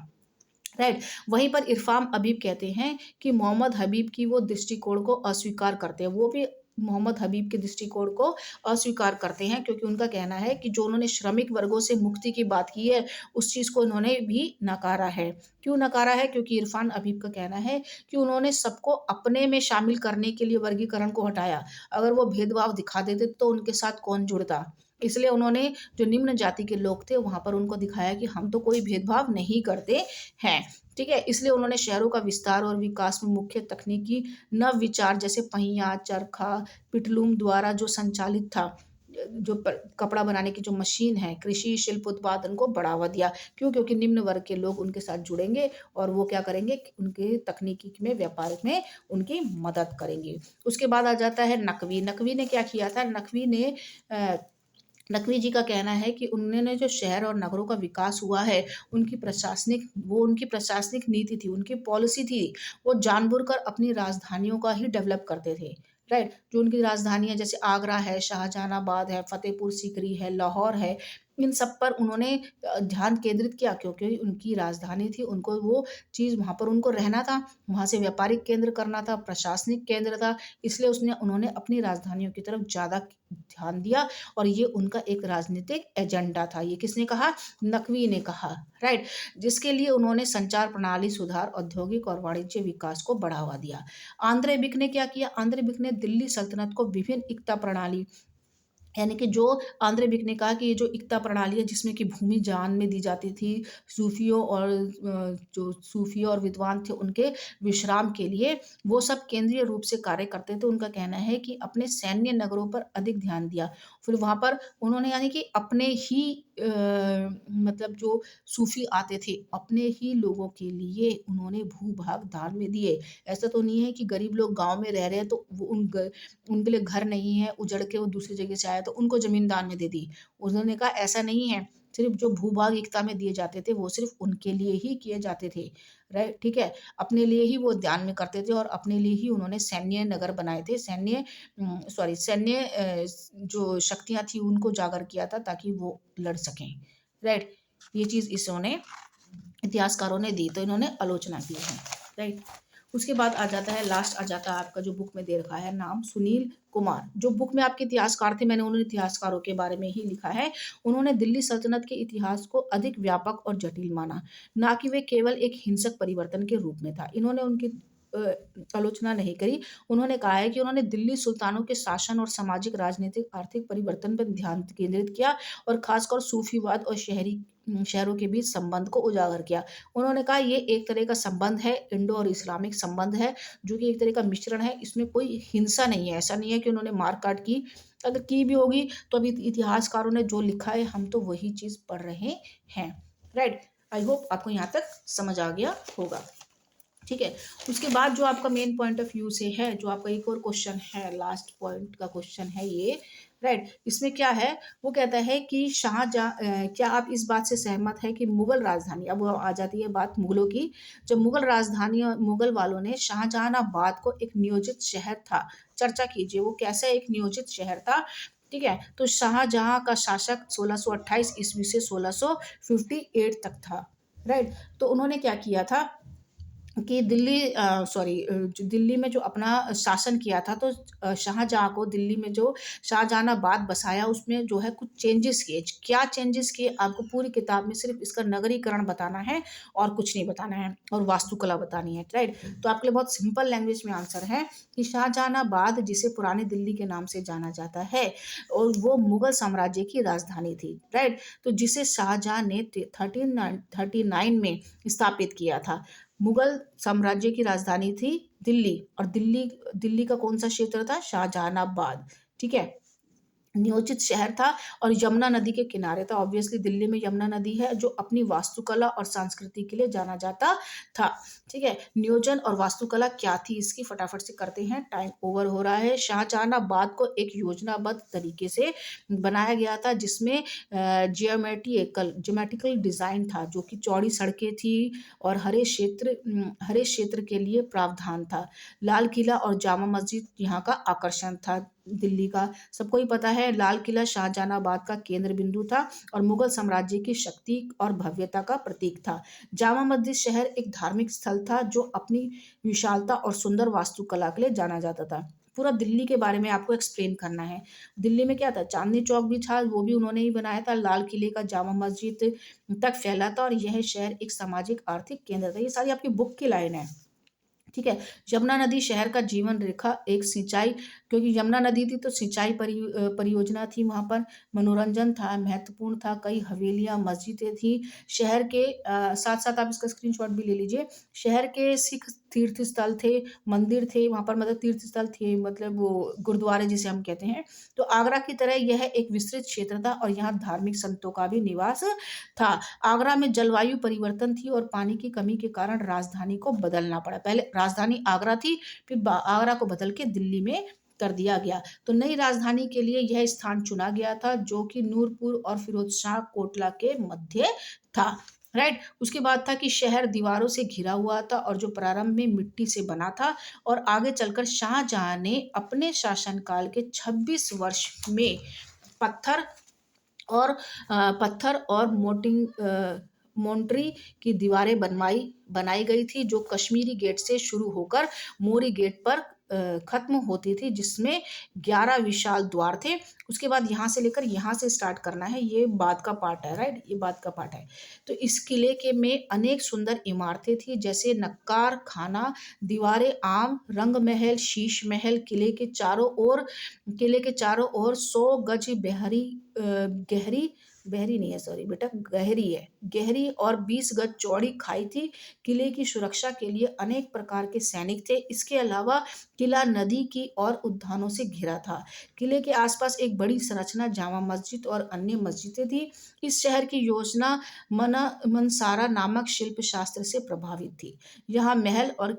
राइट, वहीं पर इरफान हबीब कहते हैं कि मोहम्मद हबीब की वो दृष्टिकोण को अस्वीकार करते हैं। वो भी मोहम्मद हबीब के दृष्टिकोण को अस्वीकार करते हैं, क्योंकि उनका कहना है कि जो उन्होंने श्रमिक वर्गों से मुक्ति की बात की है, उस चीज़ को उन्होंने भी नकारा है। क्यों नकारा है? क्योंकि इरफान हबीब का कहना है कि उन्होंने सबको अपने में शामिल करने के लिए वर्गीकरण को हटाया। अगर वो भेदभाव दिखा देते तो उनके साथ कौन जुड़ता? इसलिए उन्होंने जो निम्न जाति के लोग थे, वहाँ पर उनको दिखाया कि हम तो कोई भेदभाव नहीं करते हैं। ठीक है, इसलिए उन्होंने शहरों का विस्तार और विकास में मुख्य तकनीकी नव विचार जैसे पहिया, चरखा, पिटलूम द्वारा जो संचालित था, जो कपड़ा बनाने की जो मशीन है, कृषि शिल्प उत्पादन को बढ़ावा दिया। क्यों? क्योंकि निम्न वर्ग के लोग उनके साथ जुड़ेंगे और वो क्या करेंगे कि उनके तकनीकी में, व्यापार में उनकी मदद करेंगे। उसके बाद आ जाता है नकवी। नकवी ने क्या किया था? अ, नकवी जी का कहना है कि उन्होंने जो शहर और नगरों का विकास हुआ है, उनकी प्रशासनिक नीति थी, उनकी पॉलिसी थी। वो जानबूझकर अपनी राजधानियों का ही डेवलप करते थे। राइट, जो उनकी राजधानियां जैसे आगरा है, शाहजहानाबाद है, फतेहपुर सीकरी है, लाहौर है, इन सब पर उन्होंने ध्यान केंद्रित किया, क्योंकि उनकी राजधानी थी। उनको वो चीज़ वहाँ पर उनको रहना था, वहाँ से व्यापारिक केंद्र करना था, प्रशासनिक केंद्र था, इसलिए उन्होंने अपनी राजधानियों की तरफ ज़्यादा ध्यान दिया। और ये उनका एक राजनीतिक एजेंडा था। ये किसने कहा? नकवी ने कहा। राइट, जिसके लिए उन्होंने संचार प्रणाली सुधार, औद्योगिक और वाणिज्य विकास को बढ़ावा दिया। आंद्रे बिक ने क्या किया? आंद्रे बिक ने दिल्ली सल्तनत को विभिन्न इक्ता प्रणाली, यानी कि जो आंद्रे बिक ने कहा कि ये जो इक्ता प्रणाली है, जिसमें कि भूमि जान में दी जाती थी, जो सूफी और विद्वान थे उनके विश्राम के लिए, वो सब केंद्रीय रूप से कार्य करते थे। उनका कहना है कि अपने सैन्य नगरों पर अधिक ध्यान दिया। फिर वहाँ पर उन्होंने, यानी कि अपने ही मतलब जो सूफी आते थे, अपने ही लोगों के लिए उन्होंने भू-भाग दान में दिए। ऐसा तो नहीं है कि गरीब लोग गाँव में रह रहे हैं तो वो उनके लिए घर नहीं है, उजड़ के वो दूसरी जगह से आया तो उनको ज़मीन दान में दे दी। उन्होंने कहा ऐसा नहीं है, सिर्फ़ जो भू-भाग एकता में दिए जाते थे, वो सिर्फ़ उनके लिए ही किए जाते थे। राइट, ठीक है? अपने लिए ही वो दान में करते थे और अपने लिए ही उन्होंने सैन्य नगर बनाए थे। सैन्य जो शक्तियाँ थी उनको उजागर किया था ताकि वो लड़ सकें। राइट? ये चीज़ इतिहासकारों ने दी, तो इन्होंने आलोचना की है। राइट? उसके बाद आ जाता है, लास्ट आ जाता है आपका, जो बुक में दे रखा है नाम, सुनील कुमार। जो बुक में आपके इतिहासकार थे, मैंने उन इतिहासकारों के बारे में ही लिखा है। उन्होंने दिल्ली सल्तनत के इतिहास को अधिक व्यापक और जटिल माना, ना कि वे केवल एक हिंसक परिवर्तन के रूप में था। इन्होंने उनकी अ, आलोचना नहीं करी। उन्होंने कहा है कि उन्होंने दिल्ली सुल्तानों के शासन और सामाजिक, राजनीतिक, आर्थिक परिवर्तन पर ध्यान केंद्रित किया और खासकर सूफीवाद और शहरों के बीच संबंध को उजागर किया। उन्होंने कहा ये एक तरह का संबंध है, इंडो और इस्लामिक संबंध है, जो कि एक तरह का मिश्रण है। इसमें कोई हिंसा नहीं है। ऐसा नहीं है कि उन्होंने मार-काट की। अगर की भी होगी तो अभी इतिहासकारों ने जो लिखा है, हम तो वही चीज़ पढ़ रहे हैं। राइट? आई होप आपको यहाँ तक समझ आ गया होगा। ठीक है। उसके बाद जो आपका मेन पॉइंट ऑफ व्यू से है, जो आपका एक और क्वेश्चन है, लास्ट पॉइंट का क्वेश्चन है ये, राइट। इसमें क्या है, वो कहता है कि शाहजहां, क्या आप इस बात से सहमत है कि मुगल राजधानी, अब आ जाती है बात मुगलों की, जब मुगल राजधानी, मुगल वालों ने शाहजहानाबाद को एक नियोजित शहर था, चर्चा कीजिए वो कैसे एक नियोजित शहर था। ठीक है, तो शाहजहां का शासक 1628 ईस्वी से 1658 तक था, राइट। तो उन्होंने क्या किया था कि जो दिल्ली में जो अपना शासन किया था, तो शाहजहाँ को दिल्ली में जो शाहजहानाबाद बसाया, उसमें जो है कुछ चेंजेस किए। क्या चेंजेस किए, आपको पूरी किताब में सिर्फ इसका नगरीकरण बताना है और कुछ नहीं बताना है, और वास्तुकला बतानी है, राइट। तो आपके लिए बहुत सिंपल लैंग्वेज में आंसर है कि शाहजहानाबाद, जिसे पुरानी दिल्ली के नाम से जाना जाता है, और वो मुगल साम्राज्य की राजधानी थी, राइट। तो जिसे शाहजहां ने 1339 में स्थापित किया था। मुगल साम्राज्य की राजधानी थी दिल्ली, और दिल्ली दिल्ली का कौन सा क्षेत्र था, शाहजहानाबाद, ठीक है। नियोजित शहर था और यमुना नदी के किनारे था। ऑब्वियसली दिल्ली में यमुना नदी है, जो अपनी वास्तुकला और संस्कृति के लिए जाना जाता था, ठीक है। नियोजन और वास्तुकला क्या थी इसकी, फटाफट से करते हैं, टाइम ओवर हो रहा है। शाहजहानाबाद को एक योजनाबद्ध तरीके से बनाया गया था, जिसमें जियोमेट्रिकल डिजाइन था, जो कि चौड़ी सड़कें थी, और हरे क्षेत्र के लिए प्रावधान था। लाल किला और जामा मस्जिद यहाँ का आकर्षण था दिल्ली का। सबको ही पता है लाल किला शाहजहानाबाद का केंद्र बिंदु था और मुगल साम्राज्य की शक्ति और भव्यता का प्रतीक था। जामा मस्जिद शहर एक धार्मिक स्थल था, जो अपनी विशालता और सुंदर वास्तुकला के लिए जाना जाता था। पूरा दिल्ली के बारे में आपको एक्सप्लेन करना है। दिल्ली में क्या था, चांदनी चौक भी था, वो भी उन्होंने ही बनाया था। लाल किले का जामा मस्जिद तक फैला था, और यह शहर एक सामाजिक आर्थिक केंद्र था। ये सारी आपकी बुक की लाइन है, ठीक है। यमुना नदी शहर का जीवन रेखा, एक सिंचाई, क्योंकि यमुना नदी थी तो सिंचाई परियोजना थी वहां पर। मनोरंजन था, महत्वपूर्ण था, कई हवेलियां, मस्जिदें थी शहर के। साथ साथ आप इसका स्क्रीनशॉट भी ले लीजिए। शहर के सिख तीर्थ स्थल थे, मंदिर थे वहां पर, मतलब तीर्थ स्थल थे, मतलब वो गुरुद्वारे जिसे हम कहते हैं। तो आगरा की तरह यह एक विस्तृत क्षेत्र था, और यहाँ धार्मिक संतों का भी निवास था। आगरा में जलवायु परिवर्तन थी, और पानी की कमी के कारण राजधानी को बदलना पड़ा। पहले राजधानी आगरा थी, फिर आगरा को बदल के दिल्ली में कर दिया गया। तो नई राजधानी के लिए यह स्थान चुना गया था, जो कि नूरपुर और फिरोज शाह कोटला के मध्य था, राइट। उसके बाद था कि शहर दीवारों से घिरा हुआ था, और जो प्रारंभ में मिट्टी से बना था, और आगे चलकर शाहजहां ने अपने शासनकाल के 26 वर्ष में पत्थर पत्थर और मोन्ट्री की दीवारें बनाई गई थी, जो कश्मीरी गेट से शुरू होकर मोरी गेट पर खत्म होती थी, जिसमें 11 विशाल द्वार थे। उसके बाद यहाँ से लेकर यहाँ से स्टार्ट करना है, ये बाद का पार्ट है, राइट, ये बाद का पार्ट है। तो इस किले के में अनेक सुंदर इमारतें थी, जैसे नक्कार खाना, दीवारें आम, रंग महल, शीश महल। किले के चारों ओर 100 गज गहरी, बहरी नहीं है, सॉरी बेटा, गहरी है, गहरी और 20 गज चौड़ी खाई थी। किले की सुरक्षा के लिए अनेक प्रकार के सैनिक थे। इसके अलावा किला नदी की और उद्यानों से घिरा था। किले के आसपास एक बड़ी संरचना, जामा मस्जिद और अन्य मस्जिदें थी। इस शहर की योजना मनसारा नामक शिल्प शास्त्र से प्रभावित थी। यहाँ महल और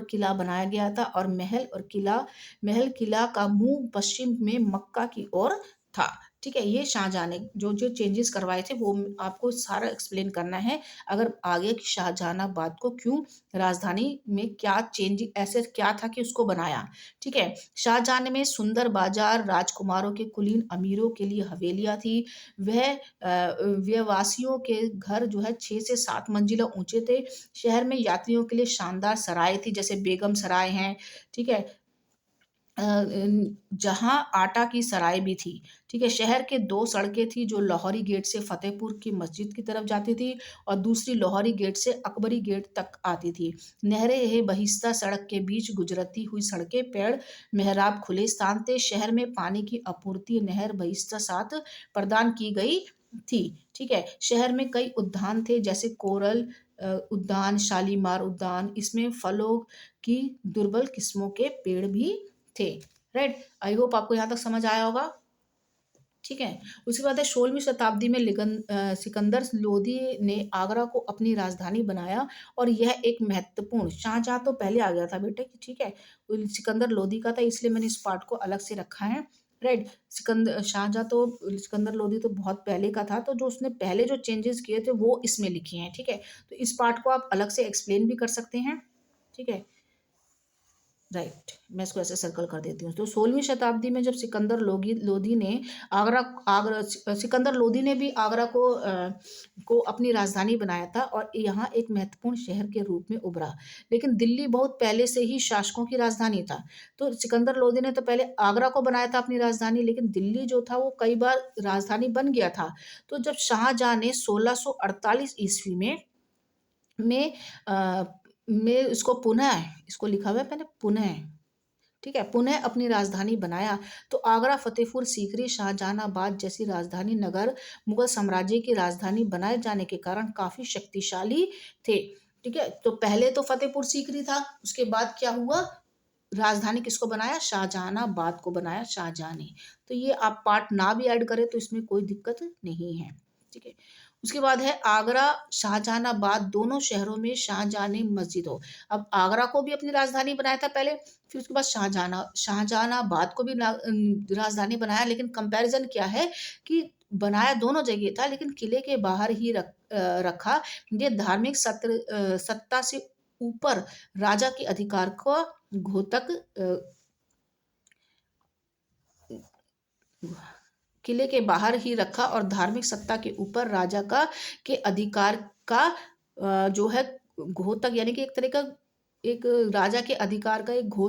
किला बनाया गया था, और महल किला का मुंह पश्चिम में मक्का की ओर था, ठीक है। ये शाहजहां ने जो जो चेंजेस करवाए थे, वो आपको सारा एक्सप्लेन करना है। अगर आगे की शाहजहानाबाद को क्यों राजधानी में क्या चेंज, ऐसे क्या था कि उसको बनाया, ठीक है। शाहजहां में सुंदर बाजार, राजकुमारों के कुलीन, अमीरों के लिए हवेलियां थी। वह व्यवासियों के घर जो है 6 से 7 मंजिला ऊंचे थे। शहर में यात्रियों के लिए शानदार सराय थी, जैसे बेगम सराय हैं, ठीक है, जहां आटा की सराय भी थी, ठीक है। शहर के 2 सड़कें थी, जो लाहौरी गेट से फतेहपुर की मस्जिद की तरफ जाती थी, और दूसरी लाहौरी गेट से अकबरी गेट तक आती थी। नहरें है बहिस्ता सड़क के बीच गुजरती हुई सड़कें, पेड़, मेहराब खुले स्थान थे। शहर में पानी की आपूर्ति नहर बहिस्ता साथ प्रदान की गई थी, ठीक है। शहर में कई उद्यान थे, जैसे कोरल उद्यान, शालीमार उद्यान। इसमें फलों की दुर्लभ किस्मों के पेड़ भी थे, राइट। आई होप आपको यहाँ तक समझ आया होगा। ठीक है। उसके बाद है 16वीं शताब्दी में सिकंदर लोदी ने आगरा को अपनी राजधानी बनाया और यह एक महत्वपूर्ण, शाहजहाँ तो पहले आ गया था बेटे, ठीक है। सिकंदर लोदी का था, इसलिए मैंने इस पार्ट को अलग से रखा है, राइट। शाहजहाँ तो, सिकंदर लोदी तो बहुत पहले का था, तो जो उसने पहले जो चेंजेस किए थे वो इसमें लिखे हैं, ठीक है। तो इस पार्ट को आप अलग से एक्सप्लेन भी कर सकते हैं, ठीक है, राइट। मैं इसको ऐसे सर्कल कर देती हूँ। तो 16वीं शताब्दी में जब लोधी ने आगरा आगरा सिकंदर लोधी ने भी आगरा को अपनी राजधानी बनाया था और यहाँ एक महत्वपूर्ण शहर के रूप में उभरा। लेकिन दिल्ली बहुत पहले से ही शासकों की राजधानी था। तो सिकंदर लोधी ने तो पहले आगरा को बनाया था अपनी राजधानी, लेकिन दिल्ली जो था वो कई बार राजधानी बन गया था। तो जब शाहजहाँ ने 1648 ईस्वी में अ, में इसको पुनः, इसको लिखा हुआ है मैंने पुनः, ठीक है, पुनः अपनी राजधानी बनाया, तो आगरा, फतेहपुर सीकरी, शाहजहानाबाद जैसी राजधानी नगर मुगल साम्राज्य की राजधानी बनाए जाने के कारण काफी शक्तिशाली थे, ठीक है। तो पहले तो फतेहपुर सीकरी था, उसके बाद क्या हुआ, राजधानी किसको बनाया, शाहजहानाबाद को बनाया शाहजहां ने। तो ये आप पार्ट ना भी ऐड करें तो इसमें कोई दिक्कत नहीं है, ठीक है। उसके बाद है आगरा, शाहजहानाबाद दोनों शहरों में शाहजहां ने मस्जिद हो। अब आगरा को भी अपनी राजधानी बनाया था पहले, फिर उसके बाद शाहजहानाबाद को भी राजधानी बनाया, लेकिन कंपैरिजन क्या है कि बनाया दोनों जगह था, लेकिन किले के बाहर ही रखा। ये धार्मिक सत्ता से ऊपर राजा के अधिकार को घोतक किले के बाहर ही रखा और धार्मिक सत्ता के ऊपर राजा का के अधिकार का जो है घोतक, यानी कि एक तरह का, एक राजा के अधिकार का एक